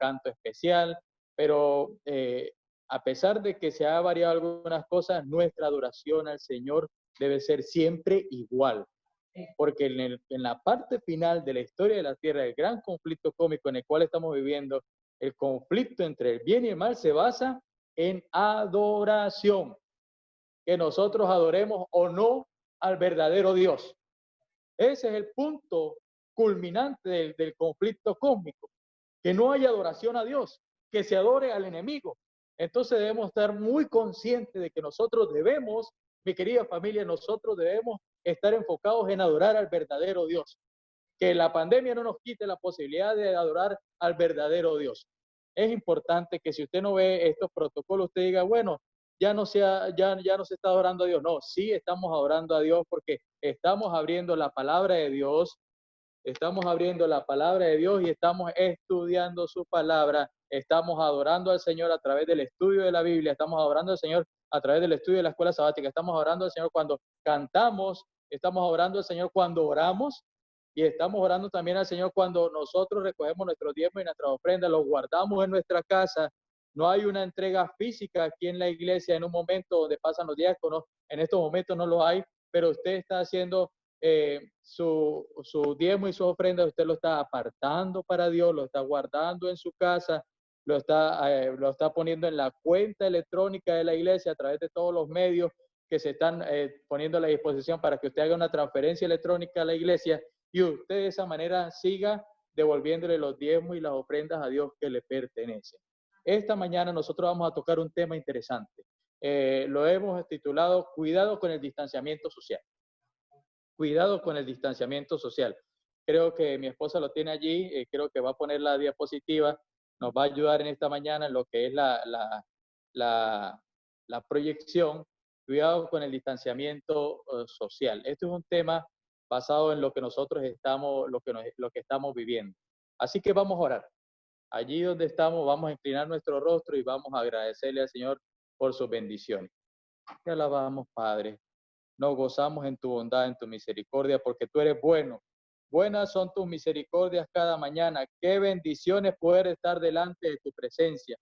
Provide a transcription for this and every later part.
canto especial, pero a pesar de que se ha variado algunas cosas, nuestra adoración al Señor debe ser siempre igual. Porque en la parte final de la historia de la Tierra, el gran conflicto cósmico en el cual estamos viviendo, el conflicto entre el bien y el mal se basa en adoración, que nosotros adoremos o no al verdadero Dios. Ese es el punto culminante del conflicto cósmico, que no haya adoración a Dios, que se adore al enemigo. Entonces debemos estar muy conscientes de que nosotros debemos, mi querida familia, nosotros debemos estar enfocados en adorar al verdadero Dios. Que la pandemia no nos quite la posibilidad de adorar al verdadero Dios. Es importante que si usted no ve estos protocolos, usted diga, bueno, ya no se está adorando a Dios. No, sí estamos adorando a Dios porque estamos abriendo la palabra de Dios. Estamos abriendo la palabra de Dios y estamos estudiando su palabra. Estamos adorando al Señor a través del estudio de la Biblia. Estamos adorando al Señor a través del estudio de la escuela sabática. Estamos adorando al Señor cuando cantamos. Estamos adorando al Señor cuando oramos. Y estamos orando también al Señor cuando nosotros recogemos nuestros diezmos y nuestras ofrendas, los guardamos en nuestra casa. No hay una entrega física aquí en la iglesia en un momento donde pasan los diáconos. En estos momentos no lo hay, pero usted está haciendo su diezmo y su ofrenda, usted lo está apartando para Dios, lo está guardando en su casa, lo está poniendo en la cuenta electrónica de la iglesia a través de todos los medios que se están poniendo a la disposición para que usted haga una transferencia electrónica a la iglesia y usted de esa manera siga devolviéndole los diezmos y las ofrendas a Dios que le pertenecen. Esta mañana nosotros vamos a tocar un tema interesante. Lo hemos titulado Cuidado con el distanciamiento social. Cuidado con el distanciamiento social. Creo que mi esposa lo tiene allí, creo que va a poner la diapositiva, nos va a ayudar en esta mañana en lo que es la proyección. Cuidado con el distanciamiento social. Esto es un tema basado en lo que nosotros estamos, lo que estamos viviendo. Así que vamos a orar. Allí donde estamos, vamos a inclinar nuestro rostro y vamos a agradecerle al Señor por sus bendiciones. Te alabamos, Padre. Nos gozamos en tu bondad, en tu misericordia, porque tú eres bueno. Buenas son tus misericordias cada mañana. Qué bendiciones poder estar delante de tu presencia.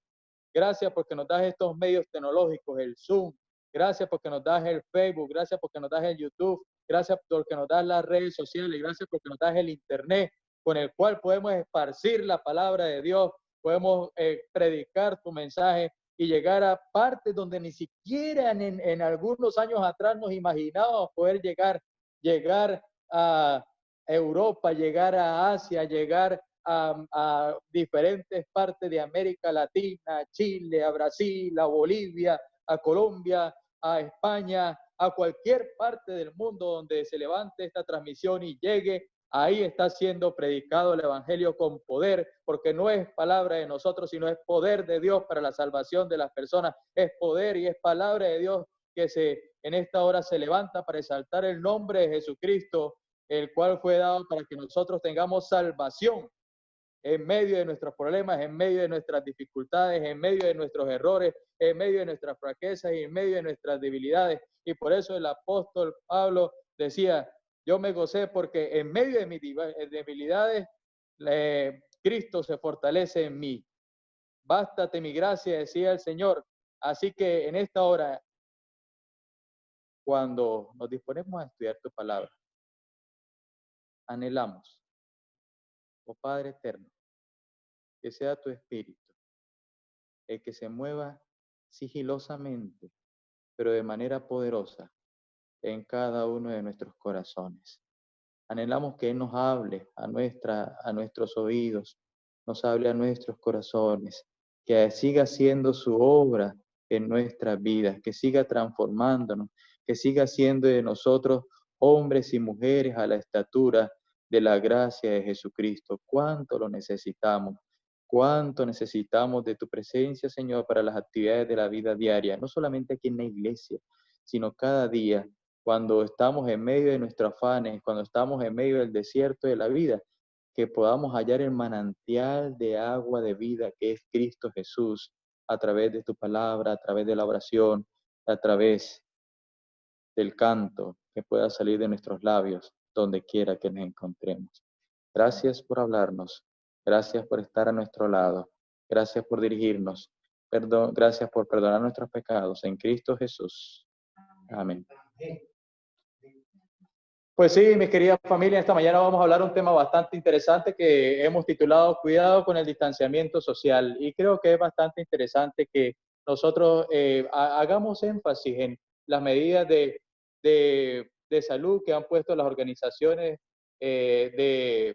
Gracias porque nos das estos medios tecnológicos, el Zoom. Gracias porque nos das el Facebook. Gracias porque nos das el YouTube. Gracias porque nos das las redes sociales. Gracias porque nos das el Internet, con el cual podemos esparcir la palabra de Dios. Podemos predicar tu mensaje y llegar a partes donde ni siquiera en algunos años atrás nos imaginábamos poder llegar a Europa, llegar a Asia, llegar a diferentes partes de América Latina, a Chile, a Brasil, a Bolivia, a Colombia, a España, a cualquier parte del mundo donde se levante esta transmisión y llegue. Ahí está siendo predicado el evangelio con poder, porque no es palabra de nosotros, sino es poder de Dios para la salvación de las personas. Es poder y es palabra de Dios que en esta hora se levanta para exaltar el nombre de Jesucristo, el cual fue dado para que nosotros tengamos salvación en medio de nuestros problemas, en medio de nuestras dificultades, en medio de nuestros errores, en medio de nuestras fraquezas y en medio de nuestras debilidades. Y por eso el apóstol Pablo decía, yo me gocé porque en medio de mis debilidades, Cristo se fortalece en mí. Bástate mi gracia, decía el Señor. Así que en esta hora, cuando nos disponemos a estudiar tu palabra, anhelamos, oh Padre eterno, que sea tu Espíritu el que se mueva sigilosamente, pero de manera poderosa en cada uno de nuestros corazones. Anhelamos que Él nos hable a nuestros oídos, nos hable a nuestros corazones, que siga haciendo su obra en nuestras vidas, que siga transformándonos, que siga haciendo de nosotros hombres y mujeres a la estatura de la gracia de Jesucristo. ¿Cuánto lo necesitamos? ¿Cuánto necesitamos de tu presencia, Señor, para las actividades de la vida diaria? No solamente aquí en la iglesia, sino cada día, cuando estamos en medio de nuestros afanes, cuando estamos en medio del desierto de la vida, que podamos hallar el manantial de agua de vida que es Cristo Jesús, a través de tu palabra, a través de la oración, a través del canto que pueda salir de nuestros labios, donde quiera que nos encontremos. Gracias por hablarnos, gracias por estar a nuestro lado. Gracias por dirigirnos. Perdón, gracias por perdonar nuestros pecados. En Cristo Jesús. Amén. Pues sí, mis queridas familias, esta mañana vamos a hablar un tema bastante interesante que hemos titulado Cuidado con el distanciamiento social. Y creo que es bastante interesante que nosotros hagamos énfasis en las medidas de salud que han puesto las organizaciones de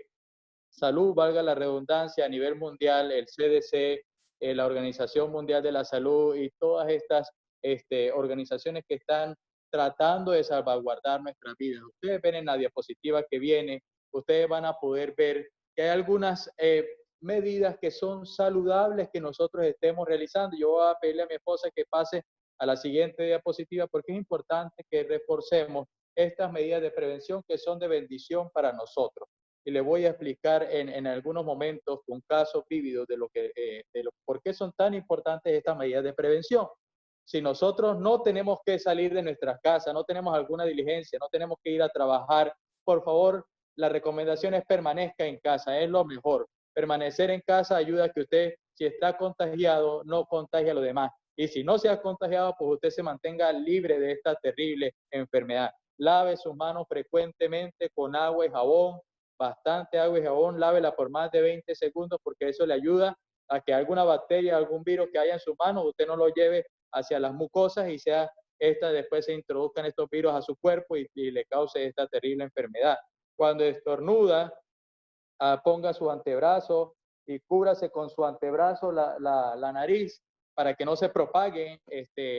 salud, valga la redundancia, a nivel mundial, el CDC, la Organización Mundial de la Salud y todas estas organizaciones que están tratando de salvaguardar nuestras vidas. Ustedes ven en la diapositiva que viene, ustedes van a poder ver que hay algunas medidas que son saludables que nosotros estemos realizando. Yo voy a pedirle a mi esposa que pase a la siguiente diapositiva porque es importante que reforcemos estas medidas de prevención que son de bendición para nosotros. Y le voy a explicar en algunos momentos con casos vívidos por qué son tan importantes estas medidas de prevención. Si nosotros no tenemos que salir de nuestras casas, no tenemos alguna diligencia, no tenemos que ir a trabajar, por favor, la recomendación es permanezca en casa, es lo mejor. Permanecer en casa ayuda a que usted, si está contagiado, no contagie a los demás. Y si no se ha contagiado, pues usted se mantenga libre de esta terrible enfermedad. Lave sus manos frecuentemente con agua y jabón, bastante agua y jabón, lávela por más de 20 segundos porque eso le ayuda a que alguna bacteria, algún virus que haya en su mano, usted no lo lleve hacia las mucosas y sea esta después se introduzcan estos virus a su cuerpo y le cause esta terrible enfermedad. Cuando estornuda, ponga su antebrazo y cúbrase con su antebrazo la nariz para que no se propaguen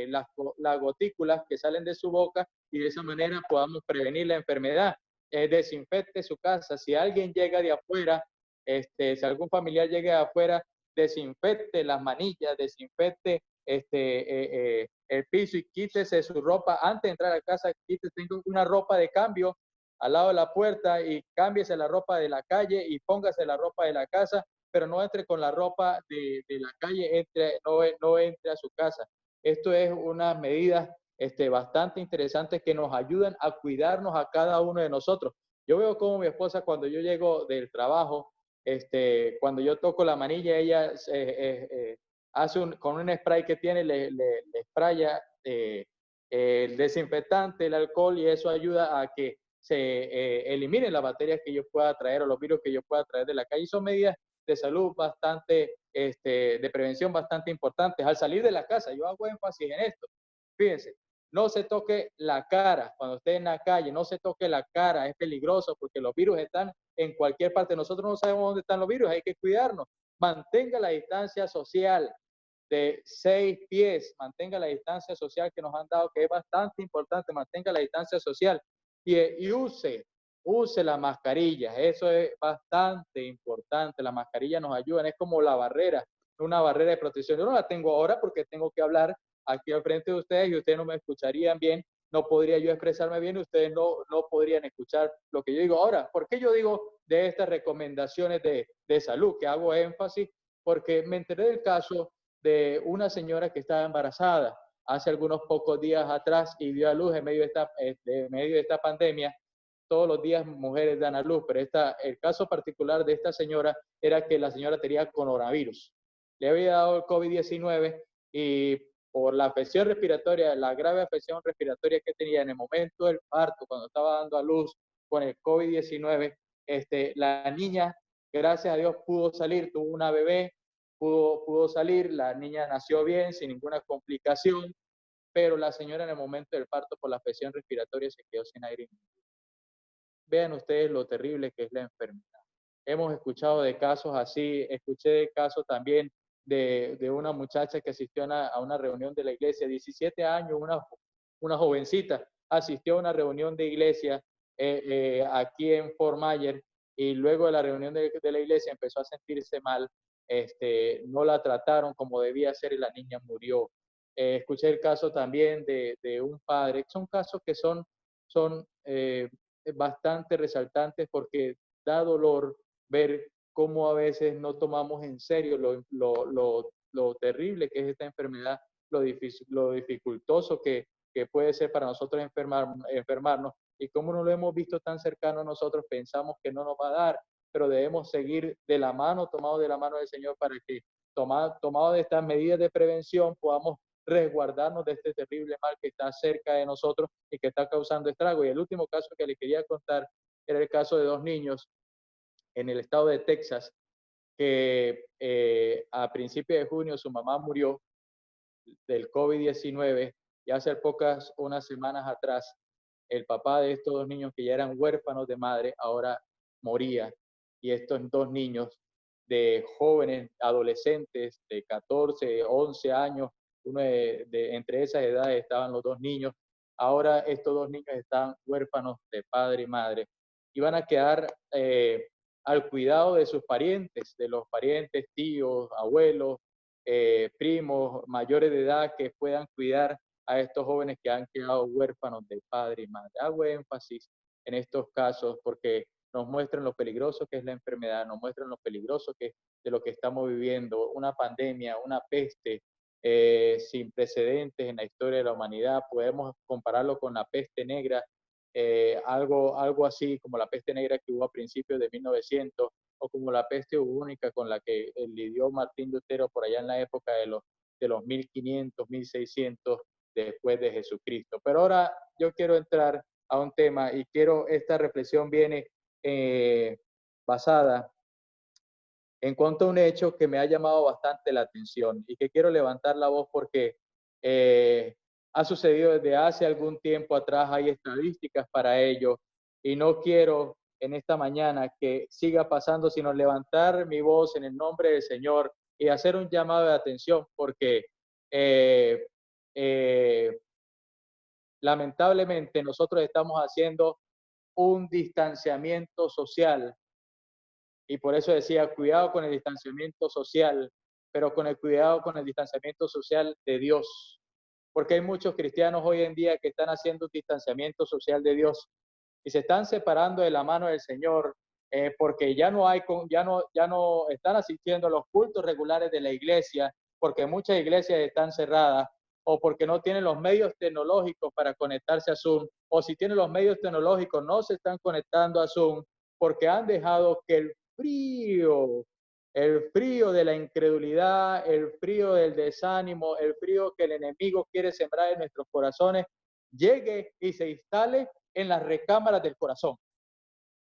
las gotículas que salen de su boca y de esa manera podamos prevenir la enfermedad. Desinfecte su casa. Si alguien llega de afuera, si algún familiar llega de afuera, desinfecte las manillas, desinfecte el piso y quítese su ropa. Antes de entrar a casa, tenga una ropa de cambio al lado de la puerta y cámbiese la ropa de la calle y póngase la ropa de la casa, pero no entre con la ropa de la calle, no entre a su casa. Esto es unas medidas bastante interesantes que nos ayudan a cuidarnos a cada uno de nosotros. Yo veo como mi esposa cuando yo llego del trabajo, cuando yo toco la manilla, ella hace con un spray que tiene, le spraya el desinfectante, el alcohol, y eso ayuda a que se eliminen las bacterias que yo pueda traer o los virus que yo pueda traer de la calle. Son medidas de salud bastante, de prevención bastante importantes. Al salir de la casa, yo hago énfasis en esto. Fíjense, no se toque la cara cuando esté en la calle, no se toque la cara, es peligroso porque los virus están en cualquier parte. Nosotros no sabemos dónde están los virus, hay que cuidarnos. Mantenga la distancia social de 6 pies, mantenga la distancia social que nos han dado, que es bastante importante, mantenga la distancia social y use la mascarilla, eso es bastante importante, la mascarilla nos ayuda, es como la barrera, una barrera de protección. Yo no la tengo ahora porque tengo que hablar aquí al frente de ustedes y ustedes no me escucharían bien, no podría yo expresarme bien y ustedes no podrían escuchar lo que yo digo. Ahora, ¿por qué yo digo de estas recomendaciones de salud? Que hago énfasis porque me enteré del caso de una señora que estaba embarazada hace algunos pocos días atrás y dio a luz en medio de esta pandemia. Todos los días mujeres dan a luz, pero el caso particular de esta señora era que la señora tenía coronavirus. Le había dado el COVID-19 y por la afección respiratoria, la grave afección respiratoria que tenía en el momento del parto, cuando estaba dando a luz con el COVID-19, la niña, gracias a Dios, pudo salir, tuvo una bebé, pudo salir, la niña nació bien, sin ninguna complicación, pero la señora en el momento del parto por la afección respiratoria se quedó sin aire. Vean ustedes lo terrible que es la enfermedad. Hemos escuchado de casos así, escuché de casos también de una muchacha que asistió a una reunión de la iglesia, 17 años, una jovencita, asistió a una reunión de iglesia aquí en Fort Myers y luego de la reunión de la iglesia empezó a sentirse mal, no la trataron como debía ser y la niña murió. Escuché el caso también de un padre, son casos que son bastante resaltantes porque da dolor ver cómo a veces no tomamos en serio lo terrible que es esta enfermedad, lo dificultoso que puede ser para nosotros enfermarnos y cómo no lo hemos visto tan cercano a nosotros, pensamos que no nos va a dar, pero debemos seguir de la mano, tomado de la mano del Señor para que tomado de estas medidas de prevención, podamos resguardarnos de este terrible mal que está cerca de nosotros y que está causando estrago. Y el último caso que les quería contar era el caso de 2 niños en el estado de Texas, que a principios de junio su mamá murió del COVID-19 y hace unas semanas atrás, el papá de estos 2 niños que ya eran huérfanos de madre, ahora moría. Y estos 2 niños de jóvenes, adolescentes de 14, 11 años, entre esas edades estaban los 2 niños. Ahora estos 2 niños están huérfanos de padre y madre y van a quedar al cuidado de sus parientes, de los parientes, tíos, abuelos, primos mayores de edad que puedan cuidar a estos jóvenes que han quedado huérfanos de padre y madre. Hago énfasis en estos casos porque nos muestran lo peligroso que es la enfermedad, nos muestran lo peligroso que es de lo que estamos viviendo, una pandemia, una peste sin precedentes en la historia de la humanidad. Podemos compararlo con la peste negra, algo así como la peste negra que hubo a principios de 1900, o como la peste bubónica con la que lidió Martín Lutero por allá en la época de los 1500, 1600 después de Jesucristo. Pero ahora yo quiero entrar a un tema y esta reflexión viene basada en cuanto a un hecho que me ha llamado bastante la atención y que quiero levantar la voz porque ha sucedido desde hace algún tiempo atrás, hay estadísticas para ello y no quiero en esta mañana que siga pasando, sino levantar mi voz en el nombre del Señor y hacer un llamado de atención porque lamentablemente nosotros estamos haciendo un distanciamiento social. Y por eso decía, cuidado con el distanciamiento social, pero con el cuidado con el distanciamiento social de Dios. Porque hay muchos cristianos hoy en día que están haciendo un distanciamiento social de Dios y se están separando de la mano del Señor porque ya no están asistiendo a los cultos regulares de la iglesia, porque muchas iglesias están cerradas o porque no tienen los medios tecnológicos para conectarse a Zoom, o si tienen los medios tecnológicos no se están conectando a Zoom porque han dejado que el frío de la incredulidad, el frío del desánimo, el frío que el enemigo quiere sembrar en nuestros corazones, llegue y se instale en las recámaras del corazón.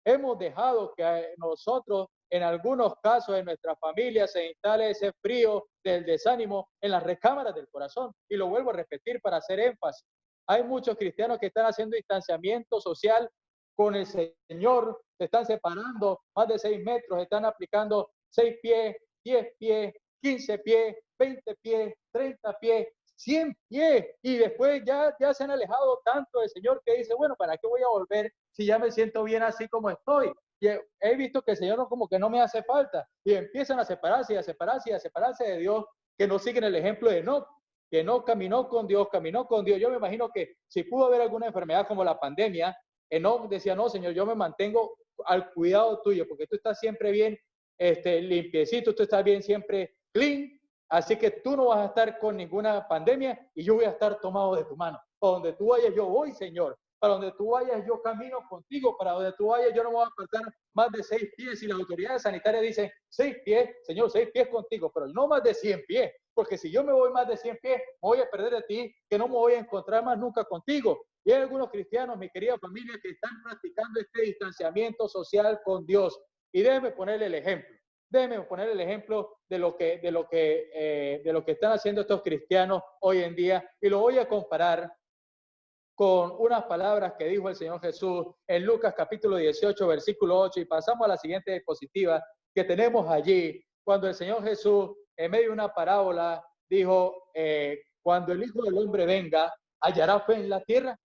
Hemos dejado que nosotros, en algunos casos en nuestra familia, se instale ese frío del desánimo en las recámaras del corazón. Y lo vuelvo a repetir para hacer énfasis. Hay muchos cristianos que están haciendo distanciamiento social con el Señor, se están separando más de 6 metros, están aplicando 6 pies, 10 pies, 15 pies, 20 pies, 30 pies, 100 pies, y después ya se han alejado tanto del Señor que dice, bueno, ¿para qué voy a volver si ya me siento bien así como estoy? Y he visto que el Señor como que no me hace falta, y empiezan a separarse y a separarse y a separarse de Dios, que no siguen el ejemplo de Enoc, que no caminó con Dios. Yo me imagino que si pudo haber alguna enfermedad como la pandemia, Enoc decía, no, Señor, yo me mantengo al cuidado tuyo, porque tú estás siempre bien limpiecito, tú estás bien siempre clean, así que tú no vas a estar con ninguna pandemia y yo voy a estar tomado de tu mano. Para donde tú vayas yo voy, Señor. Para donde tú vayas yo camino contigo. Para donde tú vayas yo no me voy a apartar más de 6 pies. Y las autoridades sanitarias dicen 6 pies, Señor, 6 pies contigo, pero no más de 100 pies. Porque si yo me voy más de 100 pies, me voy a perder de ti, que no me voy a encontrar más nunca contigo. Y hay algunos cristianos, mi querida familia, que están practicando este distanciamiento social con Dios. Y déjeme ponerle el ejemplo. Déjeme poner el ejemplo de lo que están haciendo estos cristianos hoy en día y lo voy a comparar con unas palabras que dijo el Señor Jesús en Lucas capítulo 18, versículo 8, y pasamos a la siguiente diapositiva que tenemos allí, cuando el Señor Jesús, en medio de una parábola, dijo, cuando el Hijo del Hombre venga, ¿hallará fe en la tierra?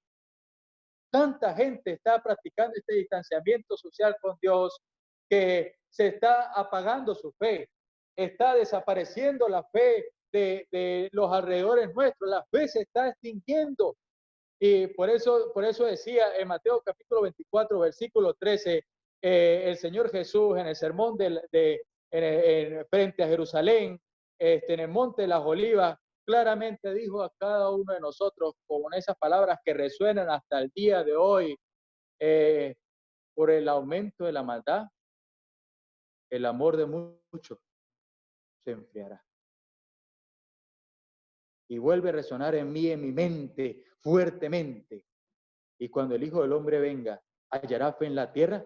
Tanta gente está practicando este distanciamiento social con Dios que se está apagando su fe, está desapareciendo la fe de los alrededores nuestros, la fe se está extinguiendo. Y por eso decía en Mateo capítulo 24, versículo 13, el Señor Jesús en el sermón frente a Jerusalén, en el monte de las Olivas, claramente dijo a cada uno de nosotros con esas palabras que resuenan hasta el día de hoy, por el aumento de la maldad, el amor de muchos se enfriará. y vuelve a resonar en mí, en mi mente, fuertemente. Y cuando el Hijo del Hombre venga, ¿hallará fe en la tierra?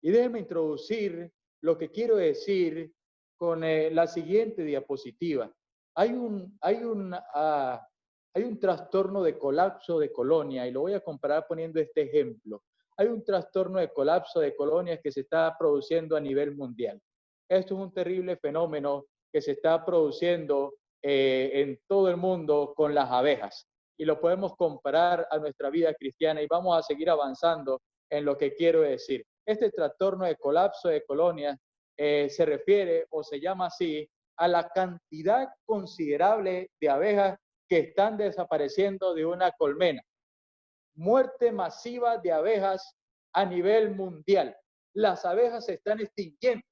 Y déjenme introducir lo que quiero decir con la siguiente diapositiva. Hay un trastorno de colapso de colonia, y lo voy a comparar poniendo este ejemplo. Hay un trastorno de colapso de colonias que se está produciendo a nivel mundial. Esto es un terrible fenómeno que se está produciendo en todo el mundo con las abejas. Y lo podemos comparar a nuestra vida cristiana y vamos a seguir avanzando en lo que quiero decir. Este trastorno de colapso de colonias se refiere o se llama así a la cantidad considerable de abejas que están desapareciendo de una colmena. Muerte masiva de abejas a nivel mundial. Las abejas se están extinguiendo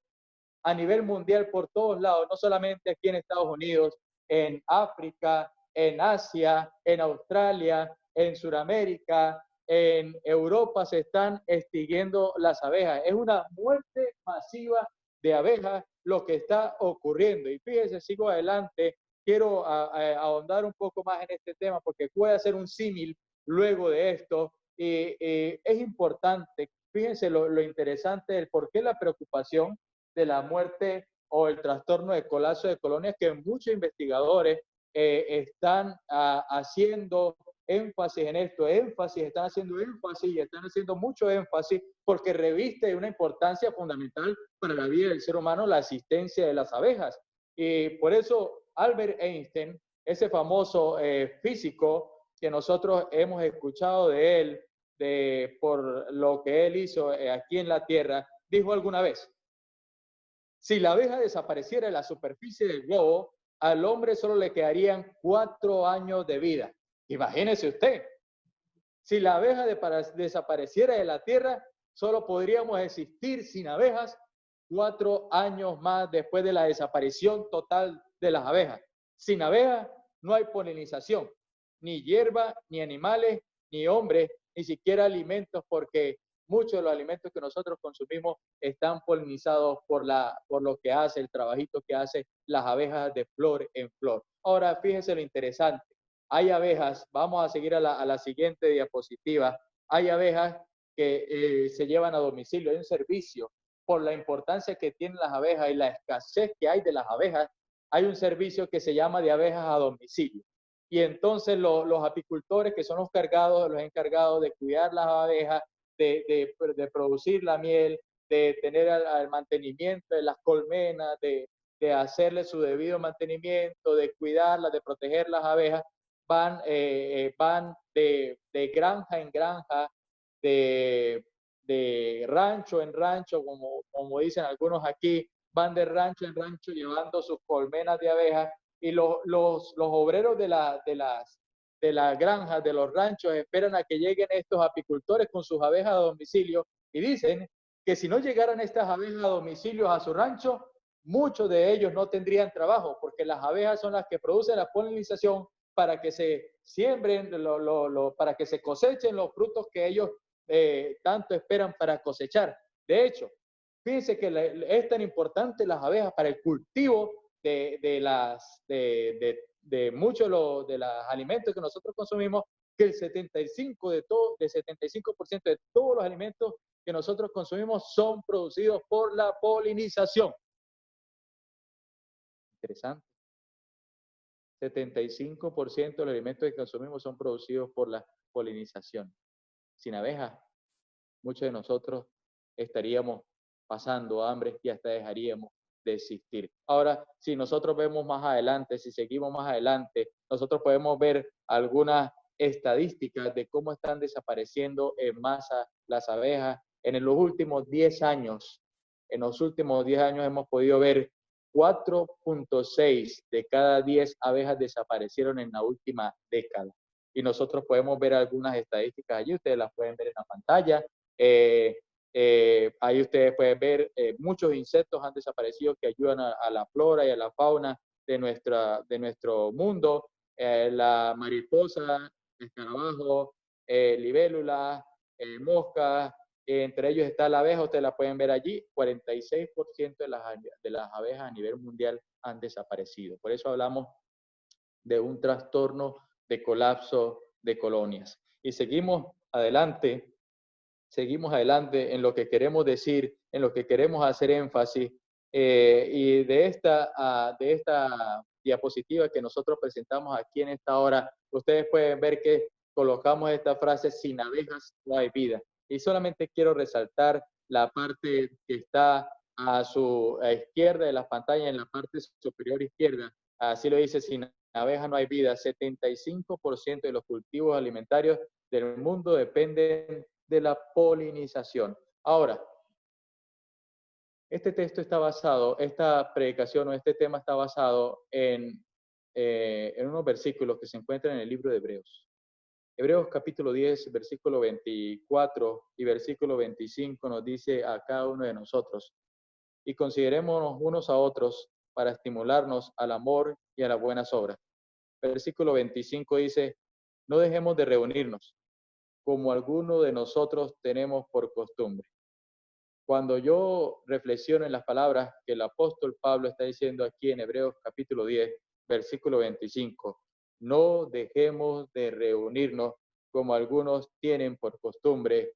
a nivel mundial por todos lados, no solamente aquí en Estados Unidos, en África, en Asia, en Australia, en Sudamérica, en Europa se están extinguiendo las abejas. Es una muerte masiva de abejas lo que está ocurriendo. Y fíjense, sigo adelante, quiero ahondar un poco más en este tema porque puede hacer un símil luego de esto. Es importante, fíjense lo interesante del por qué la preocupación de la muerte o el trastorno de colapso de colonias que muchos investigadores están haciendo énfasis en esto, están haciendo énfasis y están haciendo mucho énfasis porque reviste una importancia fundamental para la vida del ser humano la asistencia de las abejas. Y por eso Albert Einstein, ese famoso físico que nosotros hemos escuchado de él, por lo que él hizo aquí en la Tierra, dijo alguna vez: si la abeja desapareciera de la superficie del globo, al hombre solo le quedarían 4 años de vida. Imagínese usted, si la abeja desapareciera de la Tierra, solo podríamos existir sin abejas 4 años más después de la desaparición total de las abejas. Sin abejas no hay polinización, ni hierba, ni animales, ni hombres, ni siquiera alimentos, porque muchos de los alimentos que nosotros consumimos están polinizados por lo que hace, el trabajito que hace las abejas de flor en flor. Ahora, fíjense lo interesante. Hay abejas, vamos a seguir a la siguiente diapositiva, hay abejas que se llevan a domicilio, hay un servicio, por la importancia que tienen las abejas y la escasez que hay de las abejas, hay un servicio que se llama de abejas a domicilio. Y entonces los apicultores que son los encargados de cuidar las abejas, de producir la miel, de tener el mantenimiento de las colmenas, de hacerle su debido mantenimiento, de cuidarlas, de proteger las abejas, van de granja en granja, de rancho en rancho, como dicen algunos aquí, van de rancho en rancho llevando sus colmenas de abejas y los obreros de las granjas, de los ranchos, esperan a que lleguen estos apicultores con sus abejas a domicilio y dicen que si no llegaran estas abejas a domicilio a su rancho, muchos de ellos no tendrían trabajo porque las abejas son las que producen la polinización para que se siembren, para que se cosechen los frutos que ellos tanto esperan para cosechar. De hecho, fíjense que es tan importante las abejas para el cultivo de muchos de los alimentos que nosotros consumimos, que el 75% de todos los alimentos que nosotros consumimos son producidos por la polinización. Interesante. 75% de los alimentos que consumimos son producidos por la polinización. Sin abejas, muchos de nosotros estaríamos pasando hambre y hasta dejaríamos de existir. Ahora, si nosotros vemos más adelante, si seguimos más adelante, nosotros podemos ver algunas estadísticas de cómo están desapareciendo en masa las abejas. En los últimos 10 años, hemos podido ver 4.6 de cada 10 abejas desaparecieron en la última década. Y nosotros podemos ver algunas estadísticas allí, ustedes las pueden ver en la pantalla. Ahí ustedes pueden ver muchos insectos han desaparecido que ayudan a la flora y a la fauna de nuestro mundo. La mariposa, escarabajo, libélula, mosca, entre ellos está la abeja, ustedes la pueden ver allí. 46% de las abejas a nivel mundial han desaparecido. Por eso hablamos de un trastorno de colapso de colonias. Y seguimos adelante en lo que queremos decir, en lo que queremos hacer énfasis. Y de esta diapositiva que nosotros presentamos aquí en esta hora, ustedes pueden ver que colocamos esta frase: sin abejas no hay vida. Y solamente quiero resaltar la parte que está a su izquierda de la pantalla, en la parte superior izquierda. Así lo dice: sin abejas no hay vida. 75% de los cultivos alimentarios del mundo dependen de la polinización. Ahora, este texto está basado, esta predicación o este tema está basado en unos versículos que se encuentran en el libro de Hebreos. Hebreos capítulo 10, versículo 24 y versículo 25 nos dice a cada uno de nosotros: y considerémonos unos a otros para estimularnos al amor y a las buenas obras. Versículo 25 dice: no dejemos de reunirnos, como algunos de nosotros tenemos por costumbre. Cuando yo reflexiono en las palabras que el apóstol Pablo está diciendo aquí en Hebreos capítulo 10, versículo 25, no dejemos de reunirnos como algunos tienen por costumbre.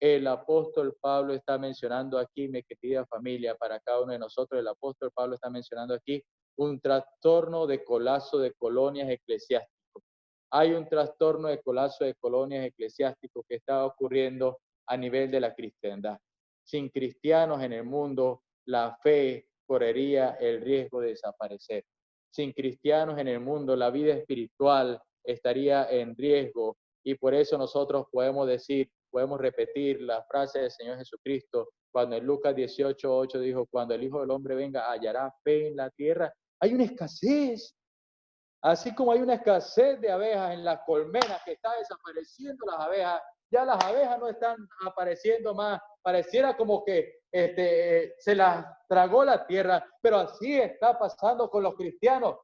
El apóstol Pablo está mencionando aquí, mi querida familia, para cada uno de nosotros, el apóstol Pablo está mencionando aquí un trastorno de colapso de colonias eclesiásticas. Hay un trastorno de colapso de colonias eclesiásticos que está ocurriendo a nivel de la cristiandad. Sin cristianos en el mundo, la fe correría el riesgo de desaparecer. Sin cristianos en el mundo, la vida espiritual estaría en riesgo, y por eso nosotros podemos repetir la frase del Señor Jesucristo cuando en Lucas 18:8 dijo: cuando el Hijo del Hombre venga, hallará fe en la tierra. Hay una escasez. Así como hay una escasez de abejas en las colmenas, que está desapareciendo las abejas, ya las abejas no están apareciendo más. Pareciera como que se las tragó la tierra, pero así está pasando con los cristianos.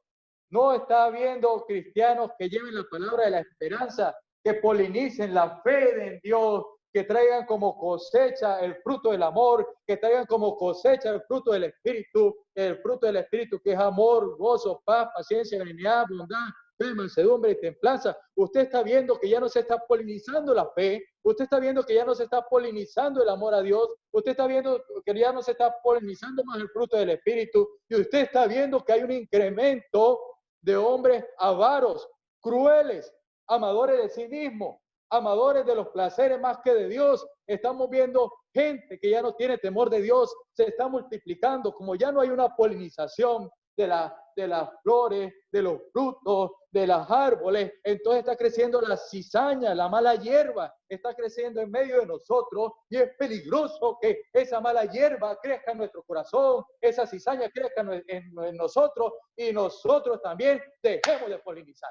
No está habiendo cristianos que lleven la palabra de la esperanza, que polinicen la fe en Dios, que traigan como cosecha el fruto del amor, que traigan como cosecha el fruto del Espíritu que es amor, gozo, paz, paciencia, benignidad, bondad, fe, mansedumbre y templanza. Usted está viendo que ya no se está polinizando la fe, usted está viendo que ya no se está polinizando el amor a Dios, usted está viendo que ya no se está polinizando más el fruto del Espíritu, y usted está viendo que hay un incremento de hombres avaros, crueles, amadores de sí mismos, amadores de los placeres más que de Dios. Estamos viendo gente que ya no tiene temor de Dios, se está multiplicando. Como ya no hay una polinización de las flores, de los frutos, de los árboles, entonces está creciendo la cizaña, la mala hierba, está creciendo en medio de nosotros, y es peligroso que esa mala hierba crezca en nuestro corazón, esa cizaña crezca en nosotros, y nosotros también dejemos de polinizar.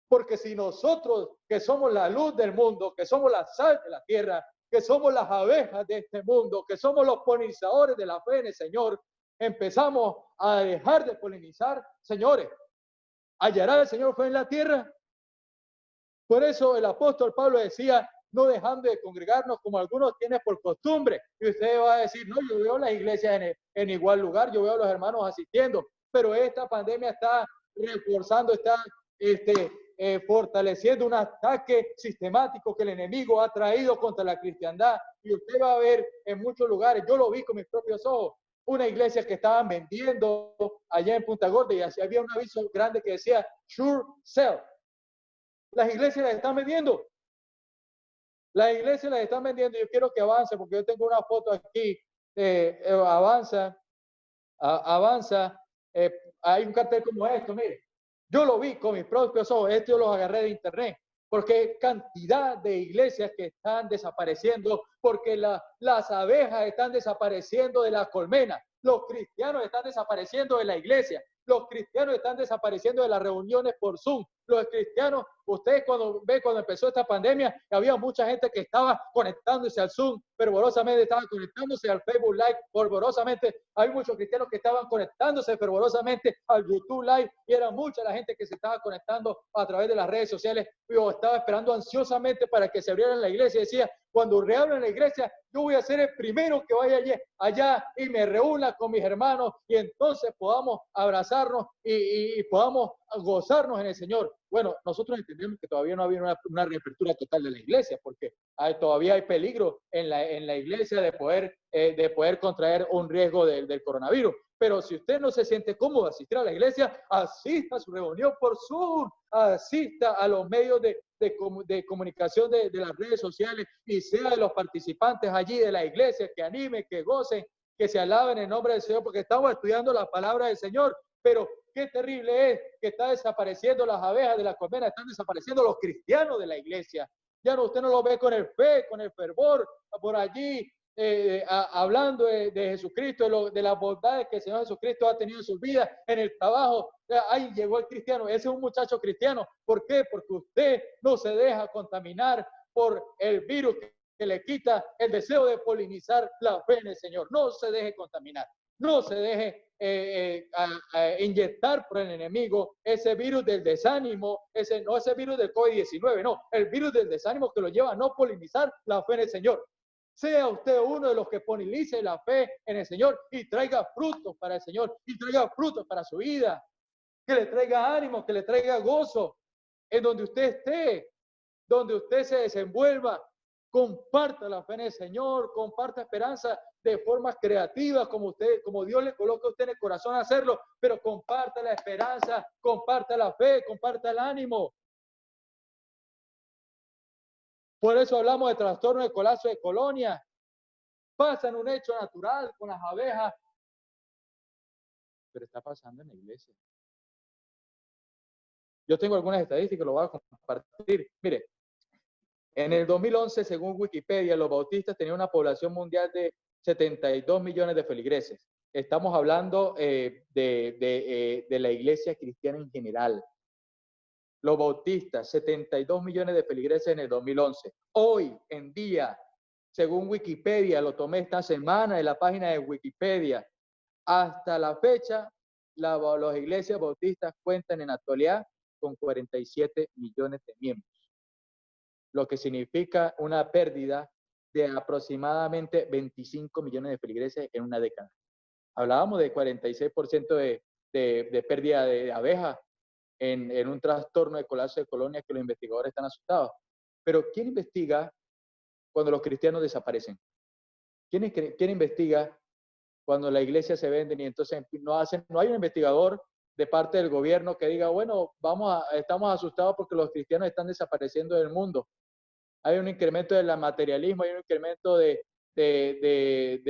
Porque si nosotros, que somos la luz del mundo, que somos la sal de la tierra, que somos las abejas de este mundo, que somos los polinizadores de la fe en el Señor, empezamos a dejar de polinizar, señores, ¿hallará el Señor fe en la tierra? Por eso el apóstol Pablo decía: no dejando de congregarnos como algunos tienen por costumbre. Y usted va a decir: no, yo veo las iglesias en igual lugar, yo veo a los hermanos asistiendo, pero esta pandemia está reforzando, está fortaleciendo un ataque sistemático que el enemigo ha traído contra la cristiandad. Y usted va a ver en muchos lugares, yo lo vi con mis propios ojos, una iglesia que estaban vendiendo allá en Punta Gorda, y así había un aviso grande que decía sure sell. Las iglesias las están vendiendo. Las iglesias las están vendiendo. Yo quiero que avance, porque yo tengo una foto aquí. Avanza. Hay un cartel como esto, mire. Yo lo vi con mis propios ojos. Yo los agarré de internet. Porque hay cantidad de iglesias que están desapareciendo, porque las abejas están desapareciendo de la colmena. Los cristianos están desapareciendo de la iglesia. Los cristianos están desapareciendo de las reuniones por Zoom. Los cristianos, ustedes cuando empezó esta pandemia, había mucha gente que estaba conectándose al Zoom fervorosamente, estaban conectándose al Facebook Live fervorosamente. Hay muchos cristianos que estaban conectándose fervorosamente al YouTube Live, y era mucha la gente que se estaba conectando a través de las redes sociales. Yo estaba esperando ansiosamente para que se abrieran la iglesia, y decía: Cuando reabran la iglesia, yo voy a ser el primero que vaya allá y me reúna con mis hermanos y entonces podamos abrazarnos y podamos gozarnos en el Señor. Bueno, nosotros entendemos que todavía no ha habido una reapertura total de la iglesia, porque todavía hay peligro en la iglesia de poder contraer un riesgo del coronavirus. Pero si usted no se siente cómodo asistir a la iglesia, asista a su reunión por Zoom, asista a los medios de comunicación de las redes sociales y sea de los participantes allí de la iglesia, que anime, que gocen, que se alaben en nombre del Señor, porque estamos estudiando la palabra del Señor. Pero qué terrible es que está desapareciendo las abejas de la colmena, están desapareciendo los cristianos de la iglesia. Ya no, usted no lo ve con el fe, con el fervor, por allí, hablando de Jesucristo, de las bondades que el Señor Jesucristo ha tenido en sus vidas, en el trabajo. Ahí llegó el cristiano, ese es un muchacho cristiano. ¿Por qué? Porque usted no se deja contaminar por el virus que le quita el deseo de polinizar la fe en el Señor. No se deje contaminar, no se deje inyectar por el enemigo ese virus del desánimo, no ese virus del COVID-19, no, el virus del desánimo que lo lleva a no polinizar la fe en el Señor. Sea usted uno de los que polinice la fe en el Señor y traiga frutos para el Señor y traiga frutos para su vida, que le traiga ánimo, que le traiga gozo en donde usted esté, donde usted se desenvuelva. Comparta la fe en el Señor, comparta esperanza de formas creativas como Dios le coloca a usted en el corazón a hacerlo, pero comparta la esperanza, comparta la fe, comparta el ánimo. Por eso hablamos de trastorno de colapso de colonia. Pasa en un hecho natural con las abejas, pero está pasando en la iglesia. Yo tengo algunas estadísticas, lo voy a compartir. Mire, en el 2011, según Wikipedia, los bautistas tenían una población mundial de 72 millones de feligreses. Estamos hablando de la iglesia cristiana en general. Los bautistas, 72 millones de feligreses en el 2011. Hoy en día, según Wikipedia, lo tomé esta semana en la página de Wikipedia, hasta la fecha, las iglesias bautistas cuentan en la actualidad con 47 millones de miembros, lo que significa una pérdida de aproximadamente 25 millones de feligreses en una década. Hablábamos de 46% de pérdida de abejas en un trastorno de colapso de colonia que los investigadores están asustados. Pero ¿quién investiga cuando los cristianos desaparecen? ¿Quién investiga cuando la iglesia se vende y entonces no hay un investigador de parte del gobierno que diga, bueno, estamos asustados porque los cristianos están desapareciendo del mundo? Hay un incremento del materialismo, hay un incremento de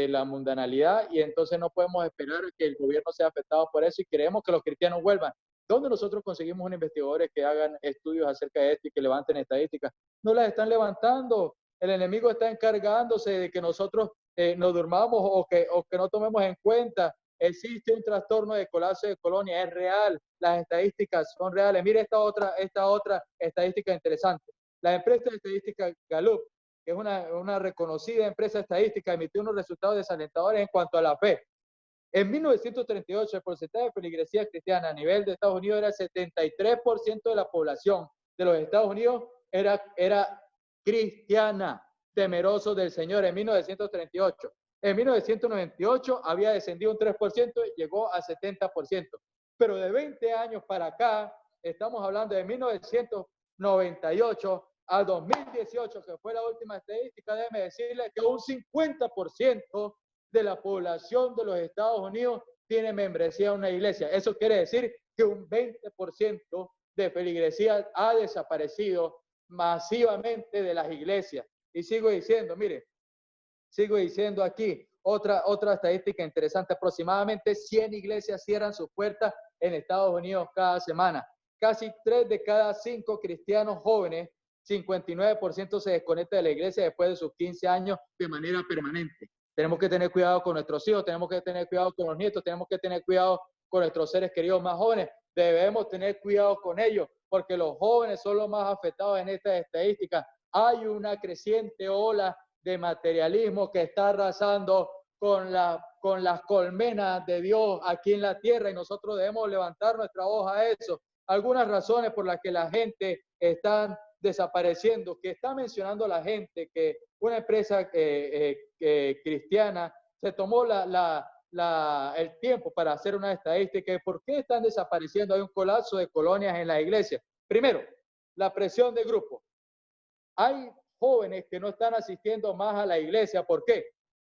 la mundanalidad y entonces no podemos esperar que el gobierno sea afectado por eso y queremos que los cristianos vuelvan. ¿Dónde nosotros conseguimos unos investigadores que hagan estudios acerca de esto y que levanten estadísticas? No las están levantando. El enemigo está encargándose de que nosotros nos durmamos o que no tomemos en cuenta. Existe un trastorno de colapso de colonia, es real. Las estadísticas son reales. Mire esta otra estadística interesante. La empresa de estadística Gallup, que es una reconocida empresa estadística, emitió unos resultados desalentadores en cuanto a la fe. En 1938, el porcentaje de feligresía cristiana a nivel de Estados Unidos era el 73% de la población de los Estados Unidos era cristiana, temeroso del Señor en 1938. En 1998 había descendido un 3% y llegó a 70%. Pero de 20 años para acá, estamos hablando de 1998 al 2018, que fue la última estadística, déjeme decirle que un 50% de la población de los Estados Unidos tiene membresía en una iglesia. Eso quiere decir que un 20% de feligresía ha desaparecido masivamente de las iglesias. Y sigo diciendo, mire, sigo diciendo aquí otra estadística interesante. Aproximadamente 100 iglesias cierran sus puertas en Estados Unidos cada semana. Casi 3 de cada 5 cristianos jóvenes, 59% se desconecta de la iglesia después de sus 15 años de manera permanente. Tenemos que tener cuidado con nuestros hijos, tenemos que tener cuidado con los nietos, tenemos que tener cuidado con nuestros seres queridos más jóvenes. Debemos tener cuidado con ellos, porque los jóvenes son los más afectados en estas estadísticas. Hay una creciente ola de materialismo que está arrasando con las colmenas de Dios aquí en la tierra y nosotros debemos levantar nuestra voz a eso. Algunas razones por las que la gente está desapareciendo, que está mencionando la gente que una empresa cristiana se tomó el tiempo para hacer una estadística de por qué están desapareciendo. Hay un colapso de colonias en la iglesia. Primero, la presión de grupo. Hay jóvenes que no están asistiendo más a la iglesia. ¿Por qué?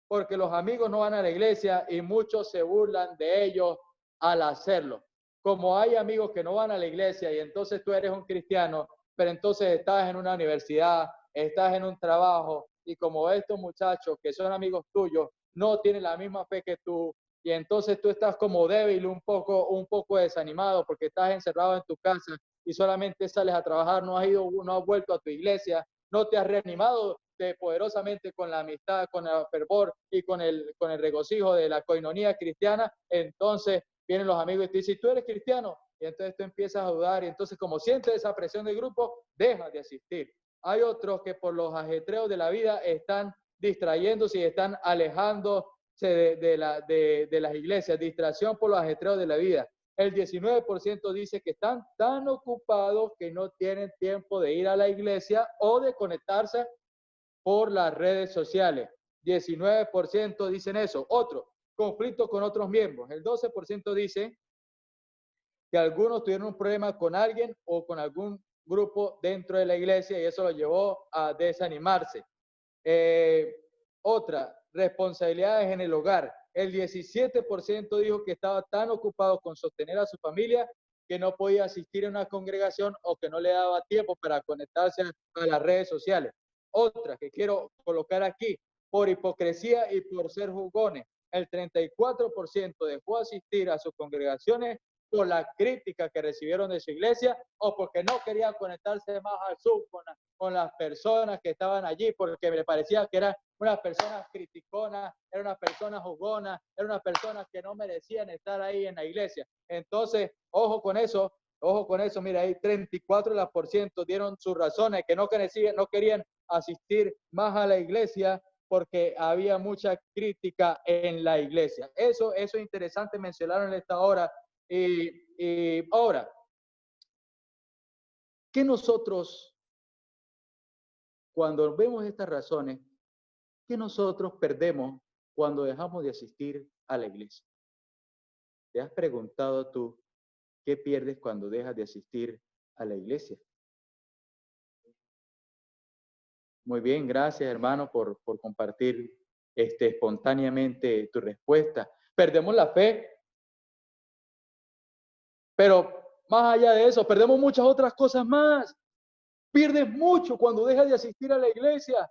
Porque los amigos no van a la iglesia y muchos se burlan de ellos al hacerlo. Como hay amigos que no van a la iglesia y entonces tú eres un cristiano, pero entonces estás en una universidad, estás en un trabajo y como estos muchachos que son amigos tuyos no tienen la misma fe que tú y entonces tú estás como débil, un poco desanimado porque estás encerrado en tu casa y solamente sales a trabajar, no has vuelto a tu iglesia, no te has reanimado poderosamente con la amistad, con el fervor y con el regocijo de la coinonía cristiana, entonces vienen los amigos y te dicen, tú eres cristiano, y entonces tú empiezas a dudar, y entonces como sientes esa presión del grupo, dejas de asistir. Hay otros que por los ajetreos de la vida están distrayéndose y están alejándose de las iglesias, distracción por los ajetreos de la vida. El 19% dice que están tan ocupados que no tienen tiempo de ir a la iglesia o de conectarse por las redes sociales. 19% dicen eso. Otro, conflicto con otros miembros. El 12% dice que algunos tuvieron un problema con alguien o con algún grupo dentro de la iglesia y eso lo llevó a desanimarse. Otra, responsabilidades en el hogar. El 17% dijo que estaba tan ocupado con sostener a su familia que no podía asistir a una congregación o que no le daba tiempo para conectarse a las redes sociales. Otra que quiero colocar aquí, por hipocresía y por ser jugones. El 34% dejó asistir a sus congregaciones por la crítica que recibieron de su iglesia o porque no querían conectarse más al Zoom con las personas que estaban allí porque me parecía que eran unas personas criticonas, eran unas personas jugonas, eran unas personas que no merecían estar ahí en la iglesia. Entonces, ojo con eso, mira, ahí 34% dieron sus razones que no querían asistir más a la iglesia porque había mucha crítica en la iglesia. Eso es interesante mencionar en esta hora. Y ahora, ¿qué nosotros, cuando vemos estas razones, qué nosotros perdemos cuando dejamos de asistir a la iglesia? ¿Te has preguntado tú qué pierdes cuando dejas de asistir a la iglesia? Muy bien, gracias hermano por compartir espontáneamente tu respuesta. Perdemos la fe, pero más allá de eso, perdemos muchas otras cosas más. Pierdes mucho cuando dejas de asistir a la iglesia.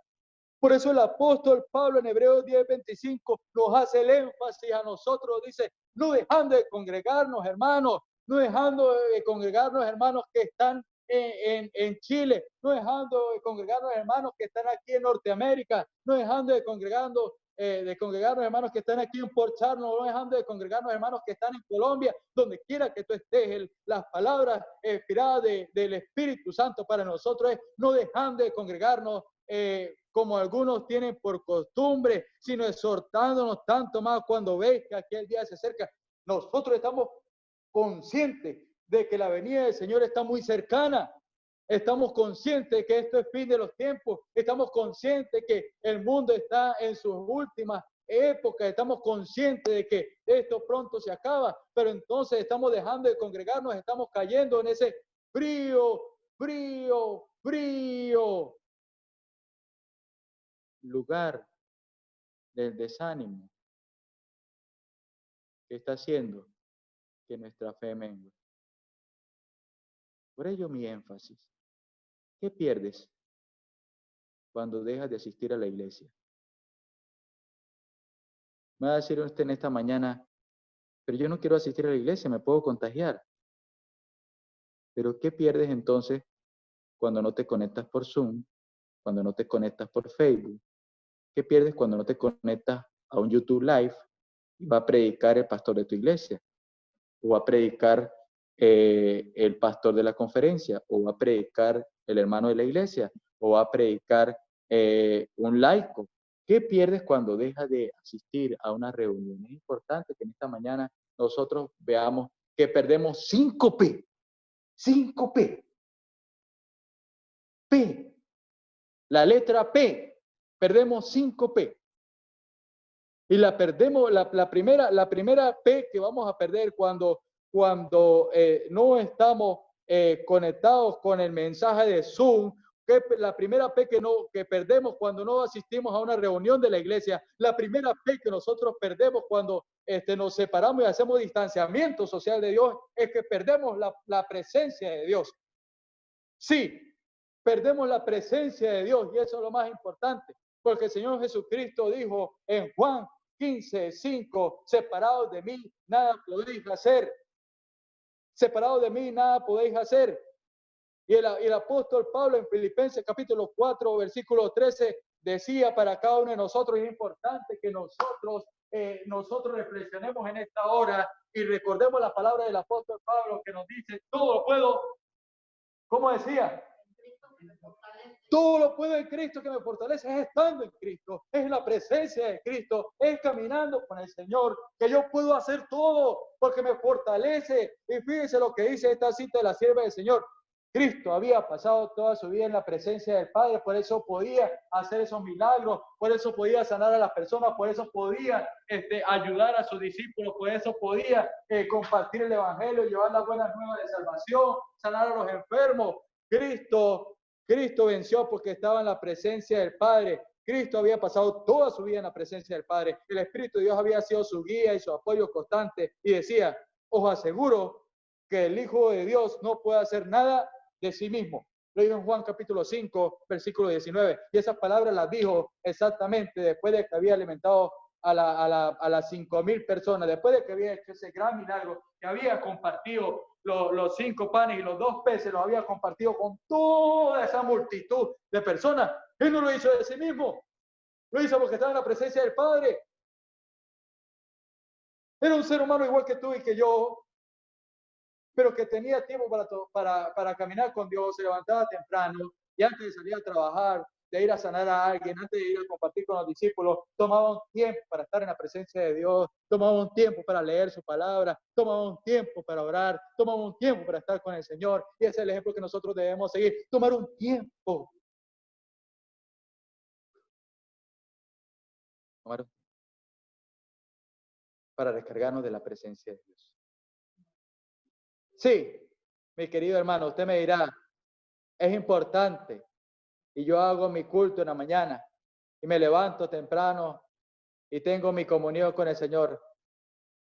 Por eso el apóstol Pablo en Hebreos 10:25 nos hace el énfasis a nosotros, dice, no dejando de congregarnos, hermanos, no dejando de congregarnos, hermanos que están en Chile, no dejando de congregarnos, hermanos que están aquí en Norteamérica, no dejando de congregarnos, hermanos que están aquí en Port Charles, no dejando de congregarnos, hermanos que están en Colombia, donde quiera que tú estés, las palabras inspiradas del Espíritu Santo para nosotros es no dejando de congregarnos, como algunos tienen por costumbre, sino exhortándonos tanto más cuando veis que aquel día se acerca. Nosotros estamos conscientes de que la venida del Señor está muy cercana. Estamos conscientes de que esto es fin de los tiempos. Estamos conscientes que el mundo está en sus últimas épocas. Estamos conscientes de que esto pronto se acaba, pero entonces estamos dejando de congregarnos, estamos cayendo en ese frío lugar del desánimo que está haciendo que nuestra fe mengue. Por ello mi énfasis. ¿Qué pierdes cuando dejas de asistir a la iglesia? Me va a decir usted en esta mañana, pero yo no quiero asistir a la iglesia, me puedo contagiar. Pero ¿qué pierdes entonces cuando no te conectas por Zoom, cuando no te conectas por Facebook? ¿Qué pierdes cuando no te conectas a un YouTube Live y va a predicar el pastor de tu iglesia? ¿O va a predicar el pastor de la conferencia? ¿O va a predicar el hermano de la iglesia? ¿O va a predicar un laico? ¿Qué pierdes cuando dejas de asistir a una reunión? Es importante que en esta mañana nosotros veamos que perdemos 5P. 5P. P. La letra P. Perdemos 5 P. Y la perdemos, la primera P que vamos a perder cuando no estamos conectados con el mensaje de Zoom, que la primera P que perdemos cuando no asistimos a una reunión de la iglesia, la primera P que nosotros perdemos cuando nos separamos y hacemos distanciamiento social de Dios, es que perdemos la presencia de Dios. Sí, perdemos la presencia de Dios y eso es lo más importante, porque el Señor Jesucristo dijo en Juan 15:5, separados de mí, nada podéis hacer. Separados de mí, nada podéis hacer. Y el apóstol Pablo en Filipenses capítulo 4, versículo 13, decía para cada uno de nosotros, es importante que nosotros reflexionemos en esta hora y recordemos la palabra del apóstol Pablo que nos dice, todo lo puedo, ¿cómo decía? Todo lo puedo en Cristo que me fortalece, es estando en Cristo, es la presencia de Cristo, es caminando con el Señor, que yo puedo hacer todo porque me fortalece. Y fíjense lo que dice esta cita de la sierva del Señor. Cristo había pasado toda su vida en la presencia del Padre, por eso podía hacer esos milagros, por eso podía sanar a las personas, por eso podía ayudar a sus discípulos, por eso podía compartir el Evangelio, llevar las buenas nuevas de salvación, sanar a los enfermos. Cristo venció porque estaba en la presencia del Padre. Cristo había pasado toda su vida en la presencia del Padre. El Espíritu de Dios había sido su guía y su apoyo constante. Y decía, os aseguro que el Hijo de Dios no puede hacer nada de sí mismo. Lo dijo en Juan capítulo 5, versículo 19. Y esas palabras las dijo exactamente después de que había alimentado a las 5,000 personas, después de que había hecho ese gran milagro, que había compartido los 5 panes y los 2 peces, los había compartido con toda esa multitud de personas. Él no lo hizo de sí mismo, lo hizo porque estaba en la presencia del Padre. Era un ser humano igual que tú y que yo, pero que tenía tiempo para caminar con Dios, se levantaba temprano y antes de salir a trabajar, de ir a sanar a alguien, antes de ir a compartir con los discípulos, tomaba un tiempo para estar en la presencia de Dios, tomaba un tiempo para leer su palabra, tomaba un tiempo para orar, tomaba un tiempo para estar con el Señor. Y ese es el ejemplo que nosotros debemos seguir, tomar un tiempo. Para descargarnos de la presencia de Dios. Sí, mi querido hermano, usted me dirá, es importante. Y yo hago mi culto en la mañana y me levanto temprano y tengo mi comunión con el Señor.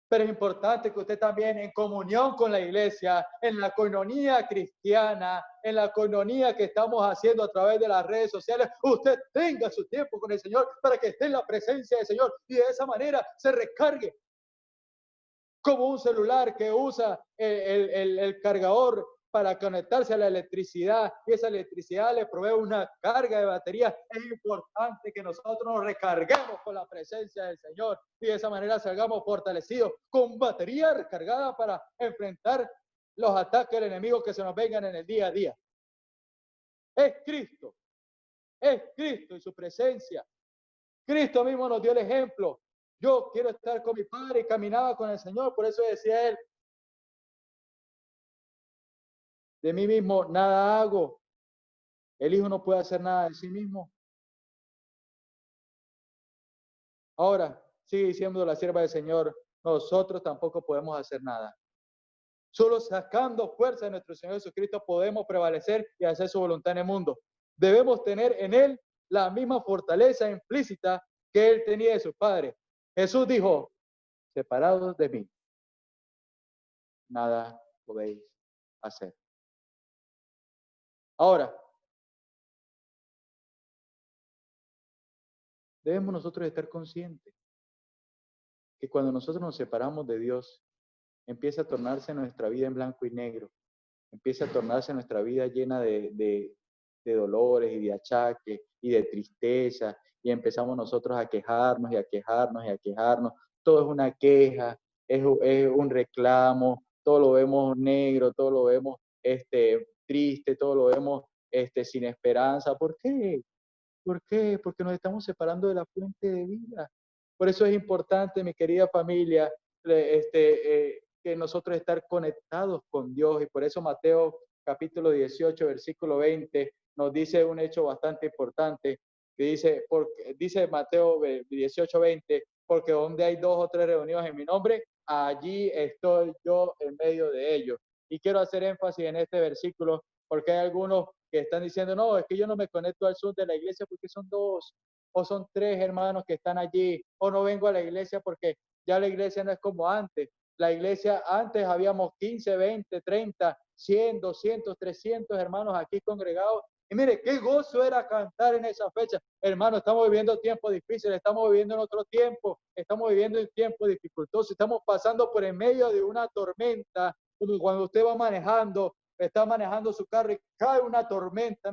Pero es importante que usted también en comunión con la iglesia, en la coinonía cristiana, en la coinonía que estamos haciendo a través de las redes sociales, usted tenga su tiempo con el Señor para que esté en la presencia del Señor y de esa manera se recargue. Como un celular que usa el cargador para conectarse a la electricidad y esa electricidad le provee una carga de batería, es importante que nosotros nos recarguemos con la presencia del Señor y de esa manera salgamos fortalecidos con batería recargada para enfrentar los ataques del enemigo que se nos vengan en el día a día. Es Cristo y su presencia. Cristo mismo nos dio el ejemplo. Yo quiero estar con mi Padre y caminaba con el Señor, por eso decía él, de mí mismo nada hago. El Hijo no puede hacer nada de sí mismo. Ahora, sigue diciendo la sierva del Señor, nosotros tampoco podemos hacer nada. Solo sacando fuerza de nuestro Señor Jesucristo podemos prevalecer y hacer su voluntad en el mundo. Debemos tener en Él la misma fortaleza implícita que Él tenía de su Padre. Jesús dijo, separados de mí, nada podéis hacer. Ahora, debemos nosotros estar conscientes que cuando nosotros nos separamos de Dios, empieza a tornarse nuestra vida en blanco y negro, empieza a tornarse nuestra vida llena de dolores y de achaques y de tristeza, y empezamos nosotros a quejarnos y a quejarnos y a quejarnos. Todo es una queja, es un reclamo, todo lo vemos negro, todo lo vemos triste, todo lo vemos sin esperanza. ¿Por qué? ¿Por qué? Porque nos estamos separando de la fuente de vida. Por eso es importante, mi querida familia, que nosotros estar conectados con Dios. Y por eso Mateo capítulo 18, versículo 20, nos dice un hecho bastante importante, que dice Mateo 18:20, porque donde hay 2 o 3 reunidos en mi nombre, allí estoy yo en medio de ellos. Y quiero hacer énfasis en este versículo, porque hay algunos que están diciendo, no, es que yo no me conecto al Zoom de la iglesia porque son 2 o son 3 hermanos que están allí, o no vengo a la iglesia porque ya la iglesia no es como antes. La iglesia, antes habíamos 15, 20, 30, 100, 200, 300 hermanos aquí congregados. Y mire, qué gozo era cantar en esa fecha. Hermano, estamos viviendo tiempos difíciles, estamos viviendo en otro tiempo, estamos viviendo en tiempos dificultosos, estamos pasando por en medio de una tormenta, como cuando usted va manejando, está manejando su carro y cae una tormenta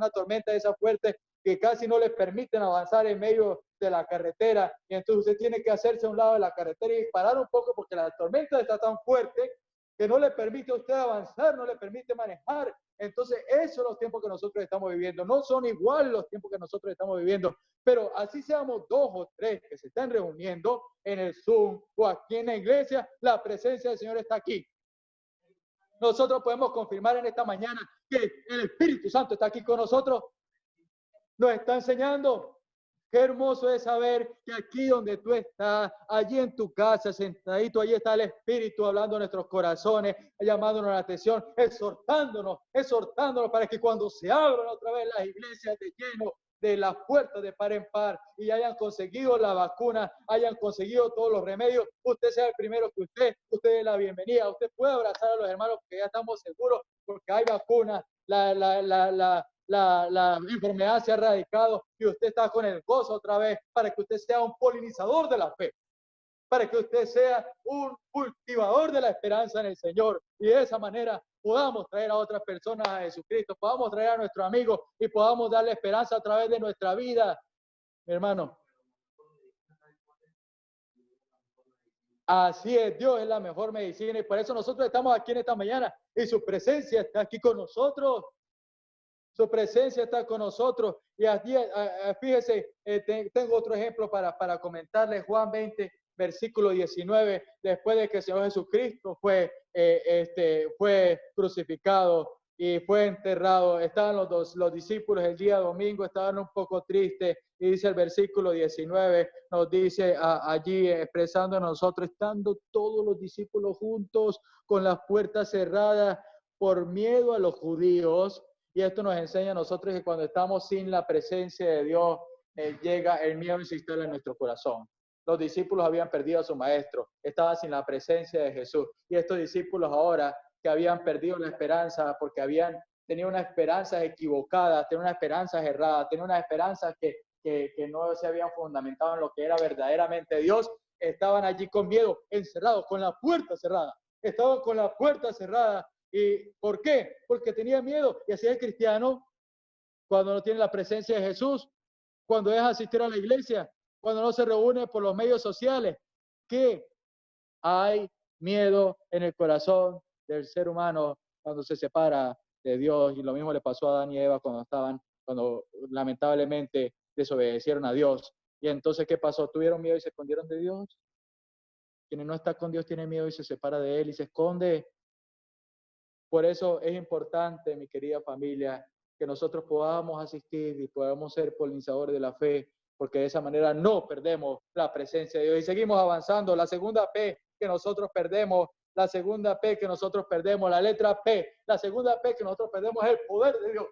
de esa fuerte que casi no le permiten avanzar en medio de la carretera, y entonces usted tiene que hacerse a un lado de la carretera y parar un poco porque la tormenta está tan fuerte que no le permite a usted avanzar, no le permite manejar. Entonces, esos son los tiempos que nosotros estamos viviendo. No son iguales los tiempos que nosotros estamos viviendo, pero así seamos 2 o 3 que se están reuniendo en el Zoom o aquí en la iglesia, la presencia del Señor está aquí. Nosotros podemos confirmar en esta mañana que el Espíritu Santo está aquí con nosotros. Nos está enseñando. Qué hermoso es saber que aquí donde tú estás, allí en tu casa, sentadito, allí está el Espíritu hablando a nuestros corazones, llamándonos la atención, exhortándonos para que cuando se abran otra vez las iglesias de lleno de las puertas de par en par y hayan conseguido la vacuna, hayan conseguido todos los remedios, usted sea el primero que usted dé la bienvenida, usted puede abrazar a los hermanos porque ya estamos seguros, porque hay vacuna, la enfermedad se ha erradicado y usted está con el gozo otra vez para que usted sea un polinizador de la fe, para que usted sea un cultivador de la esperanza en el Señor y de esa manera podamos traer a otras personas a Jesucristo, podamos traer a nuestro amigo y podamos darle esperanza a través de nuestra vida, mi hermano. Así es, Dios es la mejor medicina y por eso nosotros estamos aquí en esta mañana y su presencia está aquí con nosotros. Su presencia está con nosotros. Y aquí, fíjese, tengo otro ejemplo para comentarles. Juan 20, versículo 19, después de que el Señor Jesucristo fue crucificado y fue enterrado, estaban los discípulos el día domingo, estaban un poco tristes, y dice el versículo 19, nos dice allí expresando a nosotros, estando todos los discípulos juntos con las puertas cerradas por miedo a los judíos. Y esto nos enseña a nosotros que cuando estamos sin la presencia de Dios, llega el miedo y se instala en nuestro corazón. Los discípulos habían perdido a su maestro, estaban sin la presencia de Jesús. Y estos discípulos ahora que habían perdido la esperanza porque habían tenido una esperanza equivocada, tenían una esperanza errada, tenían una esperanza que no se habían fundamentado en lo que era verdaderamente Dios, estaban allí con miedo, encerrados, con la puerta cerrada. Estaban con la puerta cerrada. ¿Y por qué? Porque tenía miedo. Y así es el cristiano cuando no tiene la presencia de Jesús, cuando deja asistir a la iglesia, cuando no se reúne por los medios sociales, que hay miedo en el corazón del ser humano cuando se separa de Dios. Y lo mismo le pasó a Adán y Eva cuando lamentablemente desobedecieron a Dios. Y entonces, ¿qué pasó? ¿Tuvieron miedo y se escondieron de Dios? Quien no está con Dios tiene miedo y se separa de Él y se esconde. Por eso es importante, mi querida familia, que nosotros podamos asistir y podamos ser polinizadores de la fe, porque de esa manera no perdemos la presencia de Dios y seguimos avanzando. La segunda P que nosotros perdemos, la letra P, la segunda P que nosotros perdemos es el poder de Dios.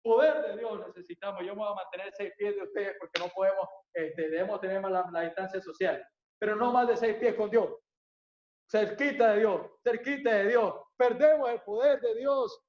Poder de Dios necesitamos. Yo me voy a mantener 6 pies de ustedes porque no podemos, debemos tener más la distancia social, pero no más de 6 pies con Dios. Cerquita de Dios, perdemos el poder de Dios.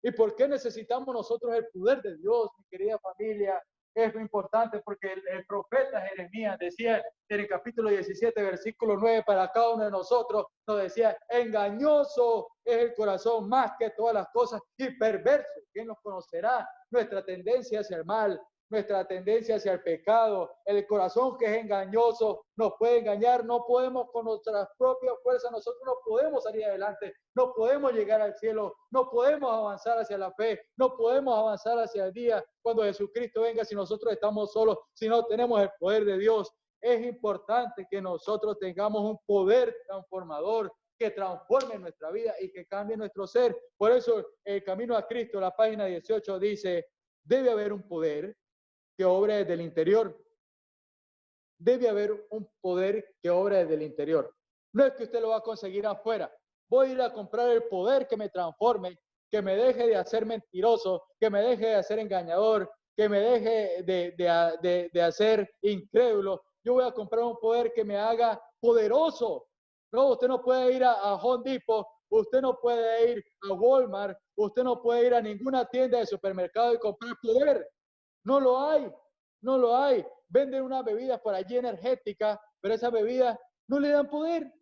¿Y por qué necesitamos nosotros el poder de Dios, mi querida familia? Es muy importante porque el profeta Jeremías decía en el capítulo 17, versículo 9, para cada uno de nosotros, nos decía, engañoso es el corazón más que todas las cosas y perverso. ¿Quién nos conocerá? Nuestra tendencia hacia el mal, nuestra tendencia hacia el pecado, el corazón que es engañoso, nos puede engañar, no podemos con nuestras propias fuerzas, nosotros no podemos salir adelante, no podemos llegar al cielo, no podemos avanzar hacia la fe, no podemos avanzar hacia el día cuando Jesucristo venga si nosotros estamos solos, si no tenemos el poder de Dios. Es importante que nosotros tengamos un poder transformador, que transforme nuestra vida y que cambie nuestro ser. Por eso el camino a Cristo, la página 18 dice, debe haber un poder que obre desde el interior. Debe haber un poder que obre desde el interior. No es que usted lo va a conseguir afuera. Voy a ir a comprar el poder que me transforme, que me deje de hacer mentiroso, que me deje de hacer engañador, que me deje de hacer incrédulo. Yo voy a comprar un poder que me haga poderoso. No, usted no puede ir a Home Depot, usted no puede ir a Walmart, usted no puede ir a ninguna tienda de supermercado y comprar poder. No lo hay, no lo hay. Venden unas bebidas por allí energéticas, pero esas bebidas no le dan poder.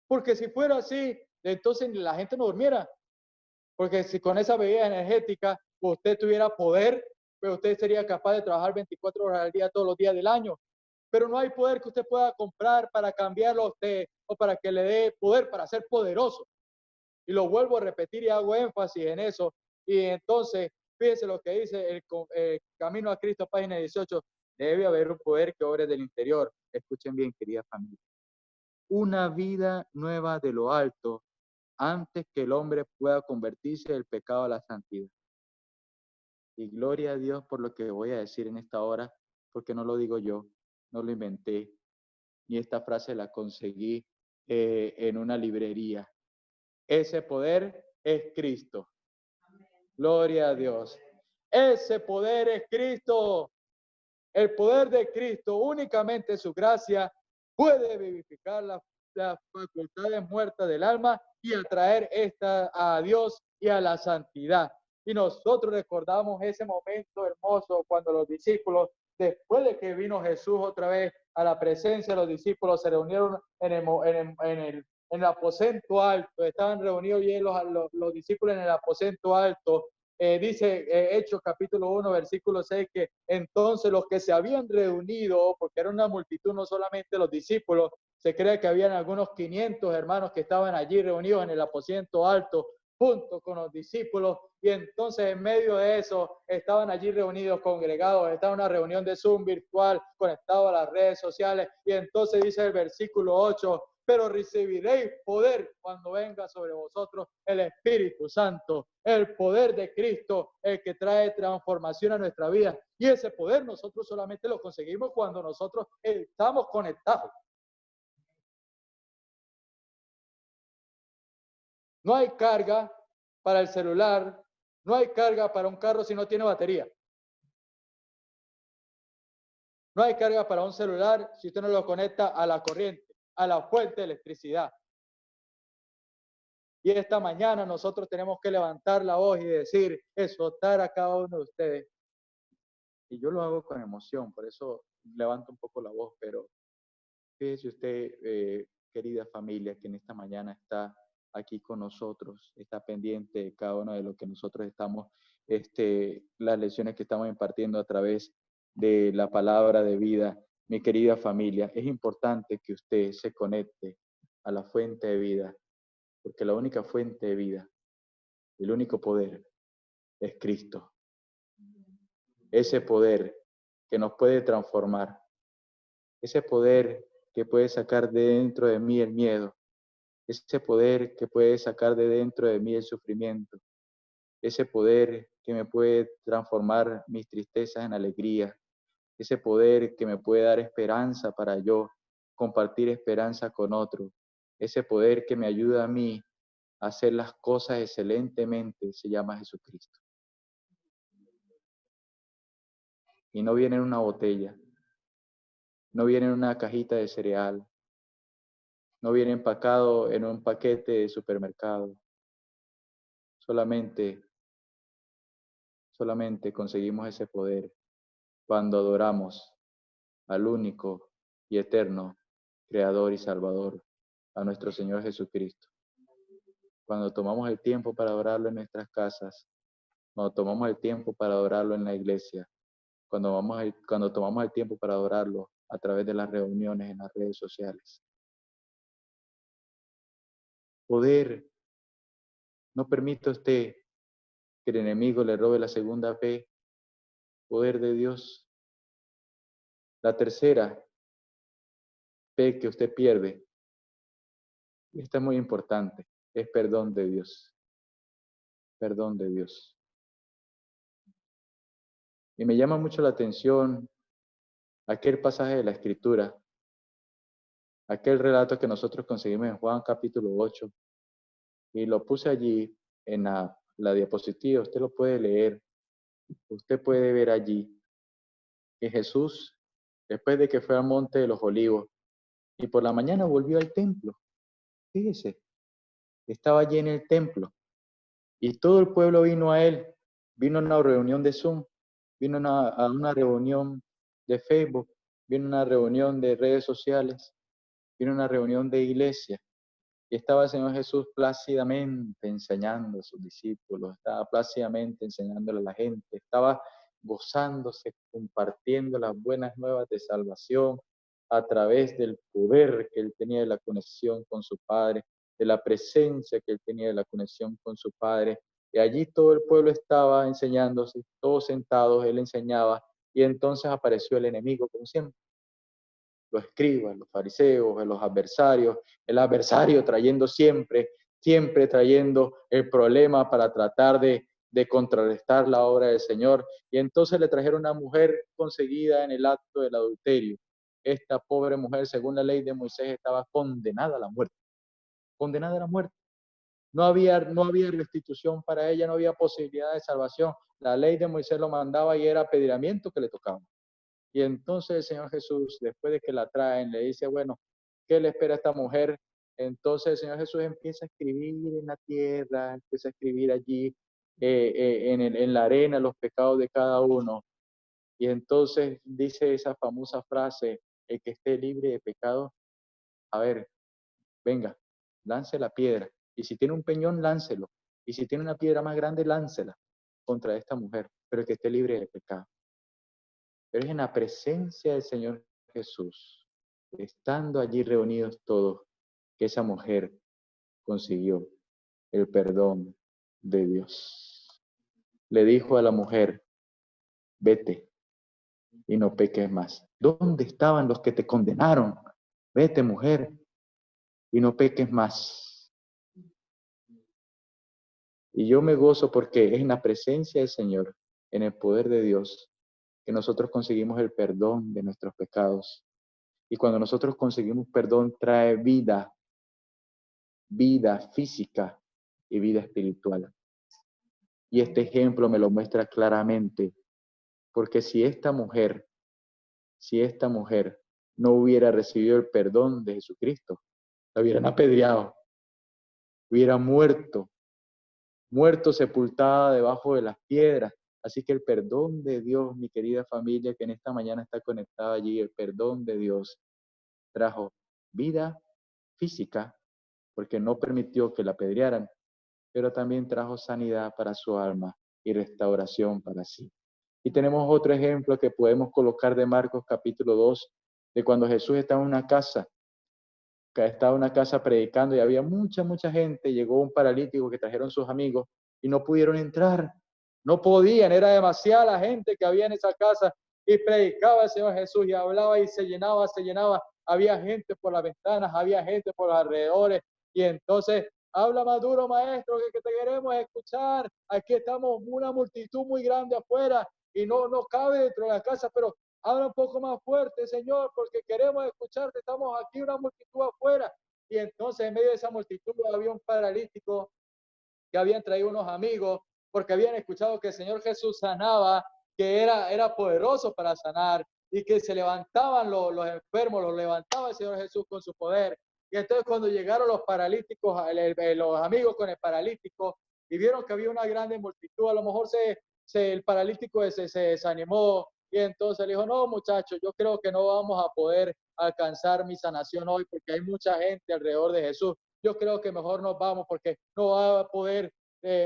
Porque si fuera así, entonces la gente no durmiera. Porque si con esa bebida energética usted tuviera poder, pues usted sería capaz de trabajar 24 horas al día, todos los días del año. Pero no hay poder que usted pueda comprar para cambiarlo a usted o para que le dé poder para ser poderoso. Y lo vuelvo a repetir y hago énfasis en eso. Y entonces, fíjense lo que dice el Camino a Cristo, página 18. Debe haber un poder que obre del interior. Escuchen bien, querida familia. Una vida nueva de lo alto antes que el hombre pueda convertirse del pecado a la santidad. Y gloria a Dios por lo que voy a decir en esta hora, porque no lo digo yo, no lo inventé, ni esta frase la conseguí en una librería. Ese poder es Cristo. Gloria a Dios. Ese poder es Cristo. El poder de Cristo, únicamente su gracia, puede vivificar las facultades muertas del alma y atraer esta a Dios y a la santidad. Y nosotros recordamos ese momento hermoso cuando los discípulos, después de que vino Jesús otra vez a la presencia de los discípulos, se reunieron en el aposento alto, estaban reunidos y los discípulos en el aposento alto. Dice Hechos capítulo 1, versículo 6, que entonces los que se habían reunido, porque era una multitud, no solamente los discípulos, se cree que habían algunos 500 hermanos que estaban allí reunidos en el aposento alto, junto con los discípulos, y entonces en medio de eso estaban allí reunidos, congregados, estaba una reunión de Zoom virtual, conectado a las redes sociales, y entonces dice el versículo 8, pero recibiréis poder cuando venga sobre vosotros el Espíritu Santo, el poder de Cristo, el que trae transformación a nuestra vida. Y ese poder nosotros solamente lo conseguimos cuando nosotros estamos conectados. No hay carga para el celular, no hay carga para un carro si no tiene batería. No hay carga para un celular si usted no lo conecta a la corriente, a la fuente de electricidad. Y esta mañana nosotros tenemos que levantar la voz y decir, exhortar a cada uno de ustedes. Y yo lo hago con emoción, por eso levanto un poco la voz, pero fíjese usted, querida familia, que en esta mañana está aquí con nosotros, está pendiente de cada uno de lo que nosotros estamos, las lecciones que estamos impartiendo a través de la palabra de vida. Mi querida familia, es importante que usted se conecte a la fuente de vida, porque la única fuente de vida, el único poder es Cristo. Ese poder que nos puede transformar, ese poder que puede sacar de dentro de mí el miedo, ese poder que puede sacar de dentro de mí el sufrimiento, ese poder que me puede transformar mis tristezas en alegría, ese poder que me puede dar esperanza para yo compartir esperanza con otro, ese poder que me ayuda a mí a hacer las cosas excelentemente, se llama Jesucristo. Y no viene en una botella, no viene en una cajita de cereal, no viene empacado en un paquete de supermercado. Solamente conseguimos ese poder cuando adoramos al único y eterno Creador y Salvador, a nuestro Señor Jesucristo. Cuando tomamos el tiempo para adorarlo en nuestras casas, cuando tomamos el tiempo para adorarlo en la iglesia, cuando tomamos el tiempo para adorarlo a través de las reuniones en las redes sociales. Poder, no permita usted que el enemigo le robe la segunda fe, poder de Dios. La tercera fe que usted pierde Esto es muy importante, es perdón de Dios, perdón de Dios. Y me llama mucho la atención aquel pasaje de la Escritura, aquel relato que nosotros conseguimos en Juan capítulo 8, y lo puse allí en la diapositiva, usted lo puede leer, usted puede ver allí que Jesús, después de que fue al monte de los olivos, y por la mañana volvió al templo, fíjese, estaba allí en el templo, y todo el pueblo vino a él, vino a una reunión de Zoom, vino a una reunión de Facebook, vino a una reunión de redes sociales, vino a una reunión de iglesia. Y estaba el Señor Jesús plácidamente enseñando a sus discípulos, estaba plácidamente enseñándole a la gente, estaba gozándose, compartiendo las buenas nuevas de salvación a través del poder que él tenía de la conexión con su Padre, de la presencia que él tenía de la conexión con su Padre. Y allí todo el pueblo estaba enseñándose, todos sentados, él enseñaba, y entonces apareció el enemigo, como siempre, los escribas, los fariseos, los adversarios, el adversario trayendo siempre trayendo el problema para tratar de contrarrestar la obra del Señor. Y entonces le trajeron una mujer conseguida en el acto del adulterio. Esta pobre mujer, según la ley de Moisés, estaba condenada a la muerte. Condenada a la muerte. No había restitución para ella, no había posibilidad de salvación. La ley de Moisés lo mandaba y era apedreamiento que le tocaba. Y entonces el Señor Jesús, después de que la traen, le dice, bueno, ¿qué le espera a esta mujer? Entonces el Señor Jesús empieza a escribir en la tierra, empieza a escribir allí en la arena los pecados de cada uno. Y entonces dice esa famosa frase, el que esté libre de pecado, a ver, venga, lance la piedra. Y si tiene un peñón, láncelo. Y si tiene una piedra más grande, láncela contra esta mujer, pero el que esté libre de pecado. Pero es en la presencia del Señor Jesús, estando allí reunidos todos, que esa mujer consiguió el perdón de Dios. Le dijo a la mujer, vete y no peques más. ¿Dónde estaban los que te condenaron? Vete, mujer, y no peques más. Y yo me gozo porque es en la presencia del Señor, en el poder de Dios, que nosotros conseguimos el perdón de nuestros pecados. Y cuando nosotros conseguimos perdón, trae vida física y vida espiritual. Y este ejemplo me lo muestra claramente, porque si esta mujer no hubiera recibido el perdón de Jesucristo, la hubieran apedreado, hubiera muerto sepultada debajo de las piedras. Así que el perdón de Dios, mi querida familia que en esta mañana está conectada allí, el perdón de Dios trajo vida física, porque no permitió que la apedrearan, pero también trajo sanidad para su alma y restauración para sí. Y tenemos otro ejemplo que podemos colocar de Marcos capítulo 2, de cuando Jesús estaba en una casa, predicando y había mucha gente, llegó un paralítico que trajeron sus amigos y no pudieron entrar, no podían, era demasiada la gente que había en esa casa y predicaba el Señor Jesús y hablaba y se llenaba, había gente por las ventanas, había gente por los alrededores y entonces habla más duro, maestro, que te queremos escuchar. Aquí estamos una multitud muy grande afuera y no cabe dentro de la casa, pero habla un poco más fuerte, Señor, porque queremos escucharte. Estamos aquí una multitud afuera. Y entonces en medio de esa multitud había un paralítico que habían traído unos amigos porque habían escuchado que el Señor Jesús sanaba, que era poderoso para sanar y que se levantaban los enfermos, los levantaba el Señor Jesús con su poder. Y entonces cuando llegaron los paralíticos, los amigos con el paralítico, y vieron que había una grande multitud, a lo mejor el paralítico se desanimó, y entonces le dijo, no muchachos, yo creo que no vamos a poder alcanzar mi sanación hoy porque hay mucha gente alrededor de Jesús. Yo creo que mejor nos vamos porque no va a poder,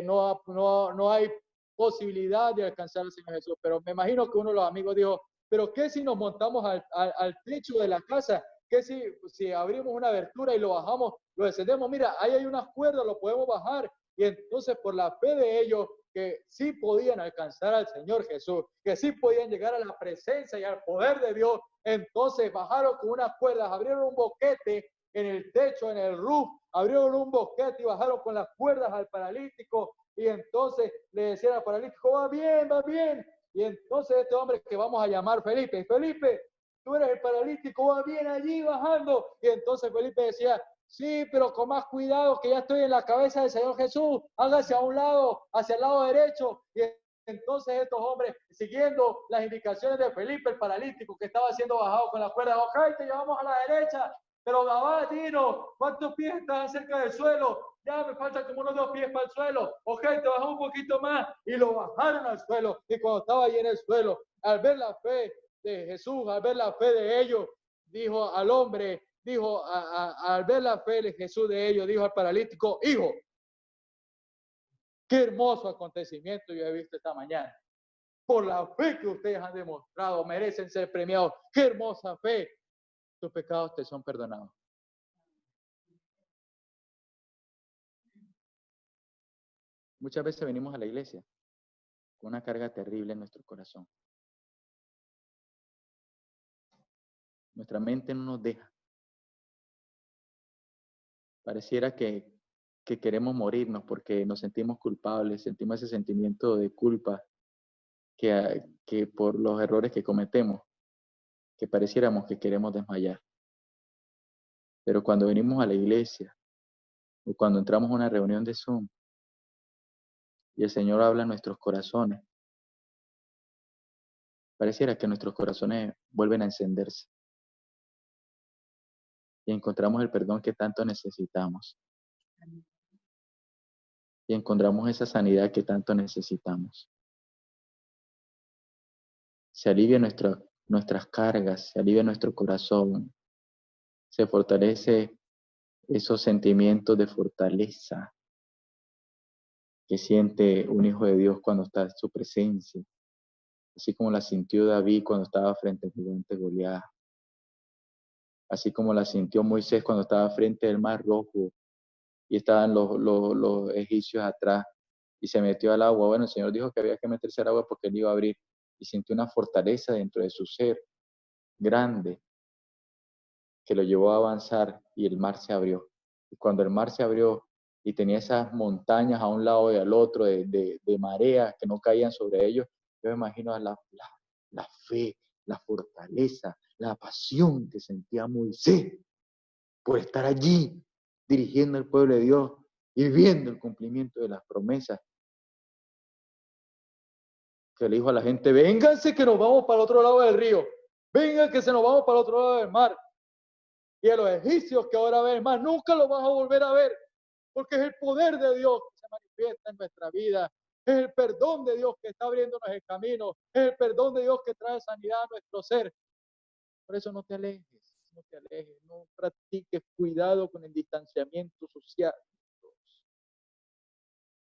no hay posibilidad de alcanzar al Señor Jesús. Pero me imagino que uno de los amigos dijo, pero ¿qué si nos montamos al techo de la casa? ¿Qué si abrimos una abertura y lo bajamos, lo descendemos? Mira, ahí hay unas cuerdas, lo podemos bajar. Y entonces por la fe de ellos, que sí podían alcanzar al Señor Jesús, que sí podían llegar a la presencia y al poder de Dios, entonces bajaron con unas cuerdas, abrieron un boquete en el techo, en el roof, abrieron un boquete y bajaron con las cuerdas al paralítico, y entonces le decían al paralítico, va bien, va bien. Y entonces este hombre que vamos a llamar Felipe, Felipe, tú eres el paralítico, va bien allí bajando. Y entonces Felipe decía, sí, pero con más cuidado que ya estoy en la cabeza del Señor Jesús, hágase a un lado, hacia el lado derecho. Y entonces estos hombres, siguiendo las indicaciones de Felipe, el paralítico que estaba siendo bajado con la cuerda, ok, te llevamos a la derecha, pero Gabatino, ¿cuántos pies están cerca del suelo? Ya me faltan como unos 2 pies para el suelo. Ok, te bajó un poquito más y lo bajaron al suelo. Y cuando estaba ahí en el suelo, al ver la fe de Jesús, al ver la fe de ellos, dijo al hombre, dijo al ver la fe de Jesús de ellos, dijo al paralítico, hijo, qué hermoso acontecimiento yo he visto esta mañana. Por la fe que ustedes han demostrado, merecen ser premiados. Qué hermosa fe. Tus pecados te son perdonados. Muchas veces venimos a la iglesia con una carga terrible en nuestro corazón. Nuestra mente no nos deja. Pareciera que queremos morirnos porque nos sentimos culpables, sentimos ese sentimiento de culpa que por los errores que cometemos, que pareciéramos que queremos desmayar. Pero cuando venimos a la iglesia o cuando entramos a una reunión de Zoom y el Señor habla en nuestros corazones, pareciera que nuestros corazones vuelven a encenderse y encontramos el perdón que tanto necesitamos. Y encontramos esa sanidad que tanto necesitamos. Se alivia nuestras cargas, se alivia nuestro corazón, se fortalece esos sentimientos de fortaleza que siente un hijo de Dios cuando está en su presencia, así como la sintió David cuando estaba frente al gigante Goliat, así como la sintió Moisés cuando estaba frente al mar rojo y estaban los egipcios atrás y se metió al agua. Bueno, el Señor dijo que había que meterse al agua porque Él iba a abrir y sintió una fortaleza dentro de su ser grande que lo llevó a avanzar y el mar se abrió. Y cuando el mar se abrió y tenía esas montañas a un lado y al otro de mareas que no caían sobre ellos, yo me imagino la fe, la fortaleza, la pasión que sentía Moisés por estar allí dirigiendo al pueblo de Dios y viendo el cumplimiento de las promesas. Que le dijo a la gente, vénganse que nos vamos para el otro lado del río, vengan que se nos vamos para el otro lado del mar. Y a los egipcios que ahora ven más, nunca los vas a volver a ver, porque es el poder de Dios que se manifiesta en nuestra vida, es el perdón de Dios que está abriéndonos el camino, es el perdón de Dios que trae sanidad a nuestro ser. Por eso no te alejes, no practiques, cuidado con el distanciamiento social.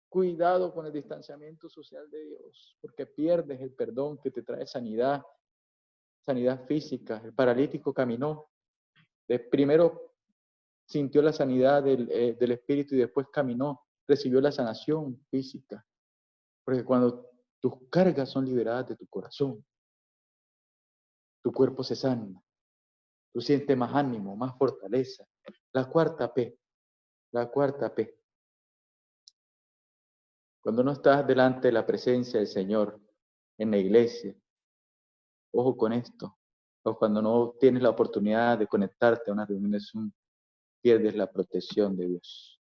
Cuidado con el distanciamiento social de Dios, porque pierdes el perdón que te trae sanidad física. El paralítico caminó, primero sintió la sanidad del espíritu y después caminó, recibió la sanación física. Porque cuando tus cargas son liberadas de tu corazón, tu cuerpo se sana, tú sientes más ánimo, más fortaleza. La cuarta P. Cuando no estás delante de la presencia del Señor en la iglesia, ojo con esto, o cuando no tienes la oportunidad de conectarte a una reunión de Zoom, pierdes la protección de Dios.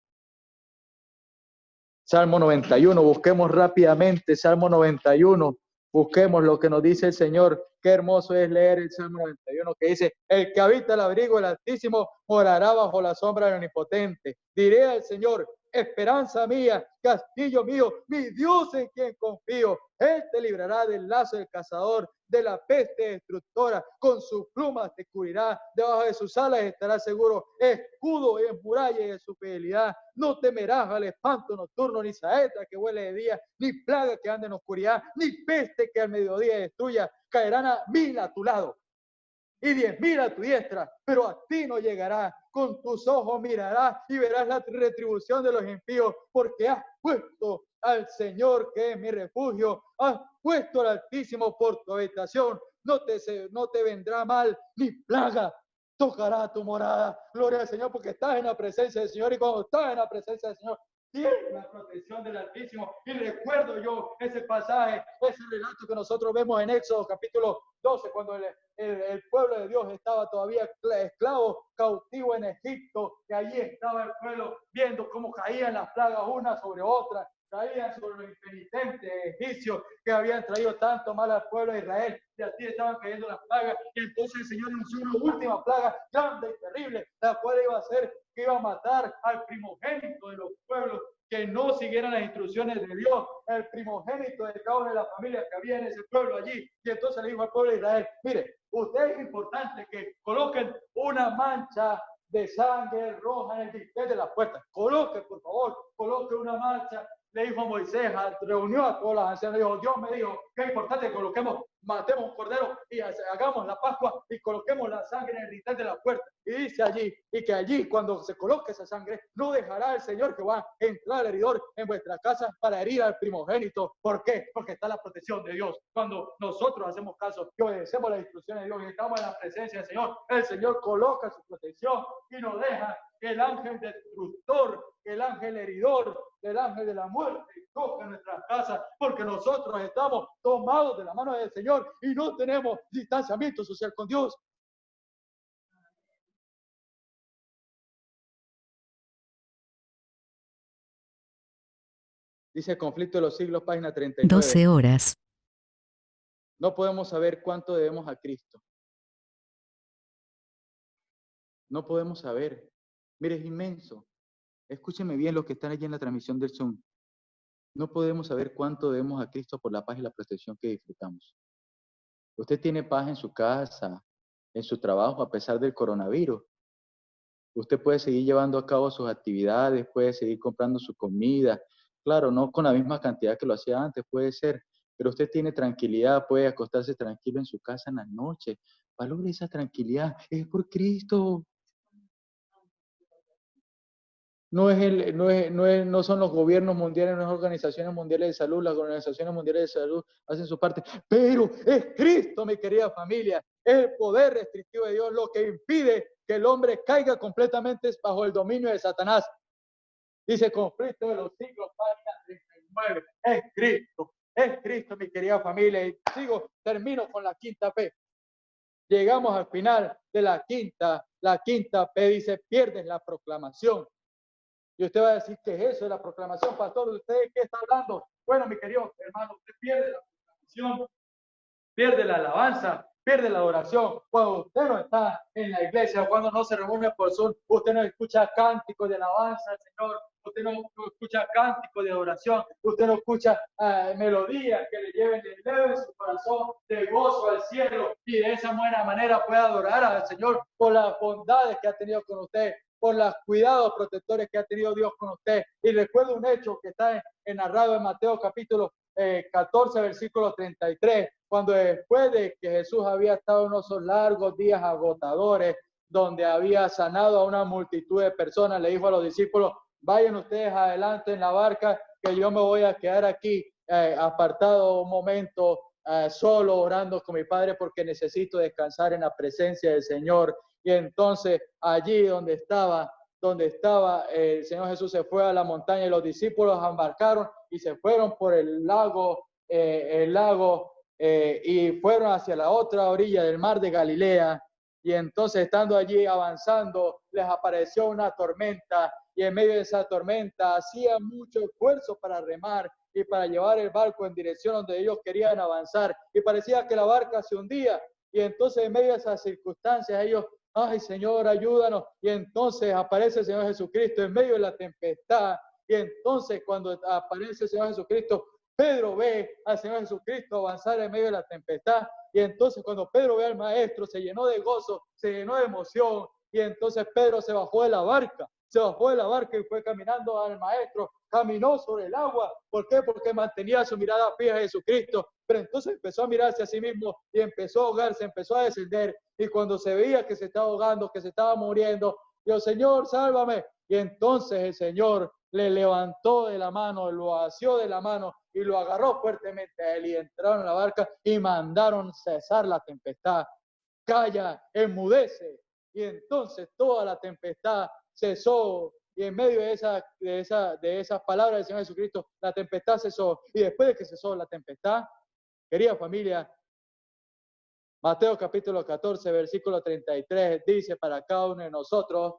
Salmo 91, busquemos rápidamente Salmo 91, busquemos lo que nos dice el Señor. Qué hermoso es leer el Salmo 91 que dice, el que habita el abrigo del Altísimo morará bajo la sombra del Omnipotente. Diré al Señor, esperanza mía, castillo mío, mi Dios en quien confío. Él te librará del lazo del cazador, de la peste destructora, con sus plumas te cubrirá, debajo de sus alas estarás seguro, escudo y muralla de su fidelidad. No temerás al espanto nocturno, ni saeta que huele de día, ni plaga que ande en oscuridad, ni peste que al mediodía destruya. Caerán a 1000 a tu lado y 10.000 a tu diestra, pero a ti no llegará. Con tus ojos mirarás y verás la retribución de los impíos, porque has puesto al Señor que es mi refugio, has puesto al Altísimo por tu habitación. No te vendrá mal ni plaga, tocará tu morada. Gloria al Señor, porque estás en la presencia del Señor, y cuando estás en la presencia del Señor, tienes la protección del Altísimo. Y recuerdo yo ese pasaje, ese relato que nosotros vemos en Éxodo capítulo 12, cuando el pueblo de Dios estaba todavía esclavo, cautivo en Egipto, y allí estaba el pueblo viendo cómo caían las plagas una sobre otra, caían sobre los impenitentes egipcios que habían traído tanto mal al pueblo de Israel, y así estaban cayendo las plagas, y entonces el Señor anunció una última plaga grande y terrible, la cual iba a ser que iba a matar al primogénito de los pueblos que no siguieran las instrucciones de Dios, el primogénito de cada una de las familias que había en ese pueblo allí. Y entonces le dijo al pueblo de Israel, mire, usted es importante que coloquen una mancha de sangre roja en el dintel de la puerta. Coloque, por favor, coloque una mancha. Le dijo a Moisés, reunió a todos los ancianos, dijo, Dios me dijo que es importante que coloquemos, matemos un cordero y hagamos la Pascua y coloquemos la sangre en el dintel de la puerta. Y dice allí, y que allí cuando se coloque esa sangre, no dejará el Señor que va a entrar el heridor en vuestra casa para herir al primogénito. ¿Por qué? Porque está la protección de Dios. Cuando nosotros hacemos caso y obedecemos las instrucciones de Dios y estamos en la presencia del Señor, el Señor coloca su protección y nos deja que el ángel destructor, el ángel heridor, el ángel de la muerte toque nuestras casas, porque nosotros estamos tomados de la mano del Señor y no tenemos distanciamiento social con Dios. Dice Conflicto de los Siglos, página 39. 12 horas. No podemos saber cuánto debemos a Cristo. No podemos saber. Mire, es inmenso. Escúcheme bien los que están allí en la transmisión del Zoom. No podemos saber cuánto debemos a Cristo por la paz y la protección que disfrutamos. Usted tiene paz en su casa, en su trabajo, a pesar del coronavirus. Usted puede seguir llevando a cabo sus actividades, puede seguir comprando su comida. Claro, no con la misma cantidad que lo hacía antes, puede ser, pero usted tiene tranquilidad, puede acostarse tranquilo en su casa en la noche. Valore esa tranquilidad, es por Cristo. No son los gobiernos mundiales, no es organizaciones mundiales de salud, las organizaciones mundiales de salud hacen su parte, pero es Cristo, mi querida familia, es el poder restrictivo de Dios lo que impide que el hombre caiga completamente bajo el dominio de Satanás. Dice Conflicto de los Siglos, página 39, es Cristo, mi querida familia, y termino con la quinta P. Llegamos al final de la quinta P dice, pierdes la proclamación. Y usted va a decir, ¿qué es eso de la proclamación, pastor? ¿Usted de qué está hablando? Bueno, mi querido hermano, usted pierde la proclamación, pierde la alabanza, pierde la adoración. Cuando usted no está en la iglesia, cuando no se reúne por Zoom, usted no escucha cánticos de alabanza al Señor, usted no escucha cánticos de adoración, usted no escucha melodías que le lleven de leve su corazón de gozo al cielo y de esa buena manera pueda adorar al Señor por las bondades que ha tenido con usted, por los cuidados protectores que ha tenido Dios con usted. Y recuerdo un hecho que está narrado en Mateo capítulo 14, versículo 33, cuando después de que Jesús había estado en esos largos días agotadores, donde había sanado a una multitud de personas, le dijo a los discípulos, vayan ustedes adelante en la barca, que yo me voy a quedar aquí apartado un momento, solo orando con mi Padre, porque necesito descansar en la presencia del Señor. Y entonces allí donde estaba el Señor Jesús se fue a la montaña y los discípulos embarcaron y se fueron por el lago y fueron hacia la otra orilla del mar de Galilea. Y entonces estando allí avanzando, les apareció una tormenta y en medio de esa tormenta hacía mucho esfuerzo para remar y para llevar el barco en dirección donde ellos querían avanzar. Y parecía que la barca se hundía. Y entonces en medio de esas circunstancias ellos, ay Señor, ayúdanos. Y entonces aparece el Señor Jesucristo en medio de la tempestad. Y entonces cuando aparece el Señor Jesucristo, Pedro ve al Señor Jesucristo avanzar en medio de la tempestad. Y entonces cuando Pedro ve al Maestro, se llenó de gozo, se llenó de emoción. Y entonces Pedro se bajó de la barca y fue caminando al Maestro, caminó sobre el agua. ¿Por qué? Porque mantenía su mirada fija en Jesucristo. Pero entonces empezó a mirarse a sí mismo y empezó a ahogarse, empezó a descender. Y cuando se veía que se estaba ahogando, que se estaba muriendo, dijo, Señor, sálvame. Y entonces el Señor le levantó de la mano, lo asió de la mano y lo agarró fuertemente a él y entraron en la barca y mandaron cesar la tempestad. Calla, enmudece, y entonces toda la tempestad cesó. Y en medio de esas palabras del Señor Jesucristo, la tempestad cesó. Y después de que cesó la tempestad, querida familia, Mateo capítulo 14, versículo 33, dice para cada uno de nosotros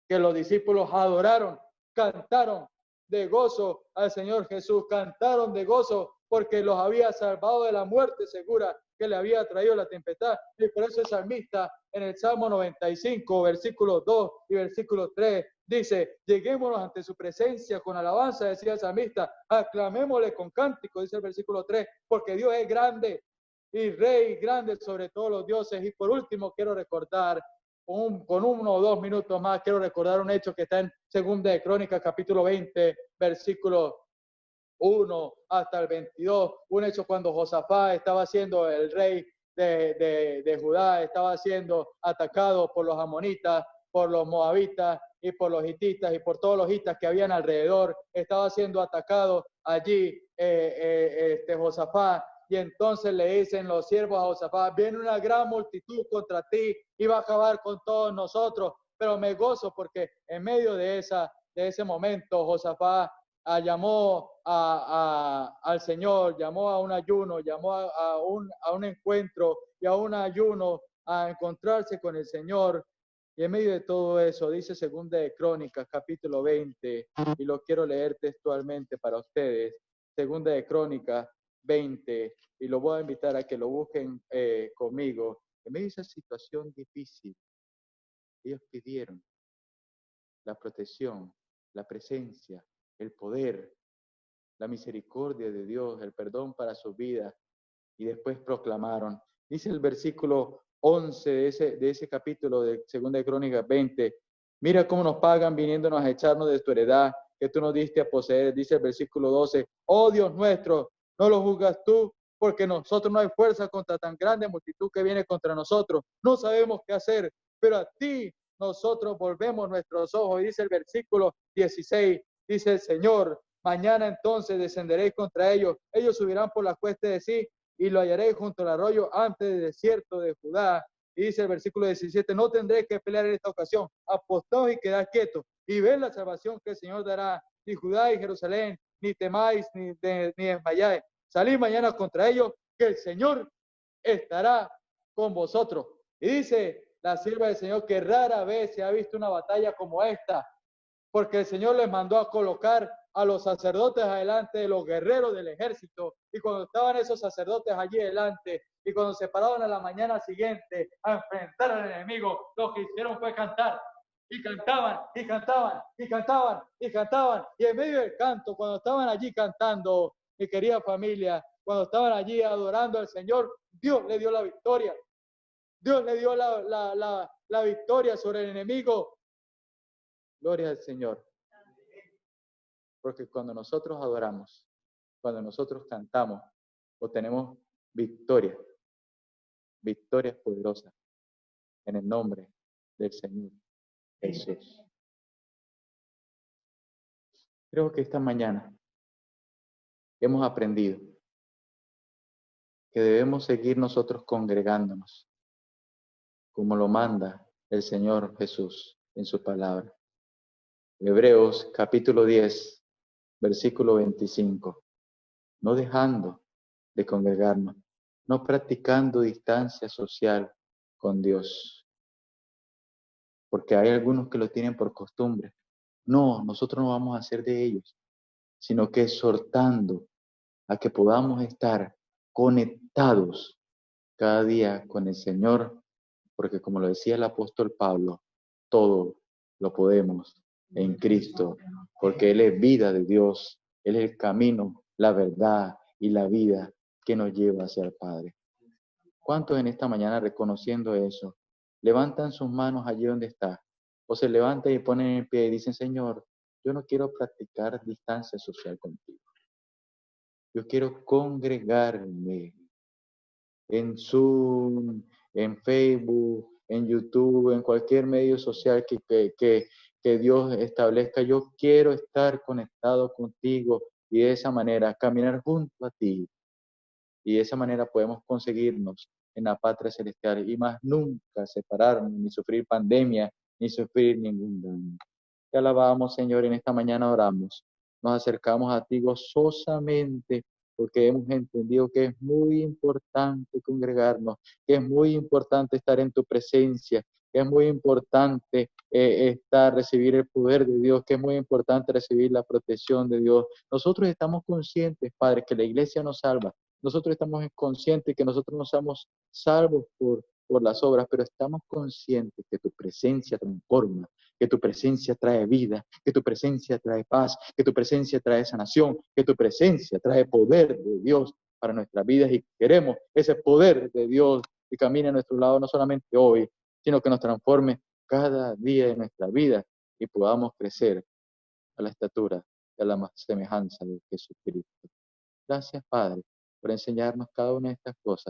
que los discípulos adoraron, cantaron de gozo al Señor Jesús, cantaron de gozo porque los había salvado de la muerte segura que le había traído la tempestad. Y por eso el salmista en el Salmo 95, versículo 2 y versículo 3, dice, lleguémonos ante su presencia con alabanza, decía el salmista, aclamémosle con cántico, dice el versículo 3, porque Dios es grande y Rey grande sobre todos los dioses. Y por último quiero recordar, con 1 o 2 minutos más, quiero recordar un hecho que está en 2 de Crónicas, capítulo 20, versículo 1 hasta el 22, un hecho cuando Josafat estaba siendo el rey de Judá, estaba siendo atacado por los amonitas, por los moabitas y por los hititas y por todos los hitas que habían alrededor, estaba siendo atacado allí Josafat. Y entonces le dicen los siervos a Josafat, viene una gran multitud contra ti y va a acabar con todos nosotros, pero me gozo porque en medio de ese momento Josafat llamó al Señor, llamó a un ayuno, llamó a un encuentro y a un ayuno a encontrarse con el Señor. Y en medio de todo eso, dice 2 de Crónicas, capítulo 20, y lo quiero leer textualmente para ustedes, 2 de Crónicas 20, y lo voy a invitar a que lo busquen conmigo. En medio de esa situación difícil, ellos pidieron la protección, la presencia, el poder, la misericordia de Dios, el perdón para su vida, y después proclamaron. Dice el versículo 11 de ese capítulo de 2 de Crónicas 20, mira cómo nos pagan viniéndonos a echarnos de tu heredad que tú nos diste a poseer. Dice el versículo 12, oh Dios nuestro, no lo juzgas tú, porque nosotros no hay fuerza contra tan grande multitud que viene contra nosotros. No sabemos qué hacer, pero a ti nosotros volvemos nuestros ojos. Y dice el versículo 16, dice el Señor, mañana entonces descenderéis contra ellos. Ellos subirán por las cuestas de sí y lo hallaréis junto al arroyo antes del desierto de Judá. Y dice el versículo 17, no tendréis que pelear en esta ocasión, apostaos y quedad quietos, y ved la salvación que el Señor dará, ni Judá y Jerusalén, ni temáis, ni desmayáis. Salid mañana contra ellos, que el Señor estará con vosotros. Y dice la sierva del Señor que rara vez se ha visto una batalla como esta, porque el Señor les mandó a colocar a los sacerdotes adelante de los guerreros del ejército, y cuando estaban esos sacerdotes allí delante, y cuando se paraban a la mañana siguiente a enfrentar al enemigo, lo que hicieron fue cantar, y cantaban, y cantaban, y cantaban, y cantaban, y en medio del canto, cuando estaban allí cantando, mi querida familia, cuando estaban allí adorando al Señor, Dios le dio la victoria. Dios le dio la victoria sobre el enemigo. Gloria al Señor. Porque cuando nosotros adoramos, cuando nosotros cantamos, obtenemos victoria, victorias poderosas en el nombre del Señor Jesús. Creo que esta mañana hemos aprendido que debemos seguir nosotros congregándonos, como lo manda el Señor Jesús en su palabra. Hebreos capítulo 10, versículo 25. No dejando de congregarnos, no practicando distancia social con Dios, porque hay algunos que lo tienen por costumbre. No, nosotros no vamos a hacer de ellos, sino que exhortando a que podamos estar conectados cada día con el Señor, porque como lo decía el apóstol Pablo, todo lo podemos en Cristo, porque Él es vida de Dios, Él es el camino, la verdad y la vida que nos lleva hacia el Padre. ¿Cuántos en esta mañana, reconociendo eso, levantan sus manos allí donde está, o se levantan y ponen en pie y dicen, Señor, yo no quiero practicar distancia social contigo, yo quiero congregarme en Zoom, en Facebook, en YouTube, en cualquier medio social que Dios establezca? Yo quiero estar conectado contigo y de esa manera caminar junto a ti. Y de esa manera podemos conseguirnos en la patria celestial y más nunca separarnos, ni sufrir pandemia, ni sufrir ningún daño. Te alabamos, Señor, en esta mañana oramos. Nos acercamos a ti gozosamente porque hemos entendido que es muy importante congregarnos, que es muy importante estar en tu presencia, que es muy importante recibir el poder de Dios, que es muy importante recibir la protección de Dios. Nosotros estamos conscientes, Padre, que la iglesia nos salva. Nosotros estamos conscientes que nosotros no somos salvos por las obras, pero estamos conscientes que tu presencia transforma, que tu presencia trae vida, que tu presencia trae paz, que tu presencia trae sanación, que tu presencia trae poder de Dios para nuestras vidas y queremos ese poder de Dios que camine a nuestro lado no solamente hoy, sino que nos transforme cada día de nuestra vida y podamos crecer a la estatura y a la semejanza de Jesucristo. Gracias, Padre, por enseñarnos cada una de estas cosas.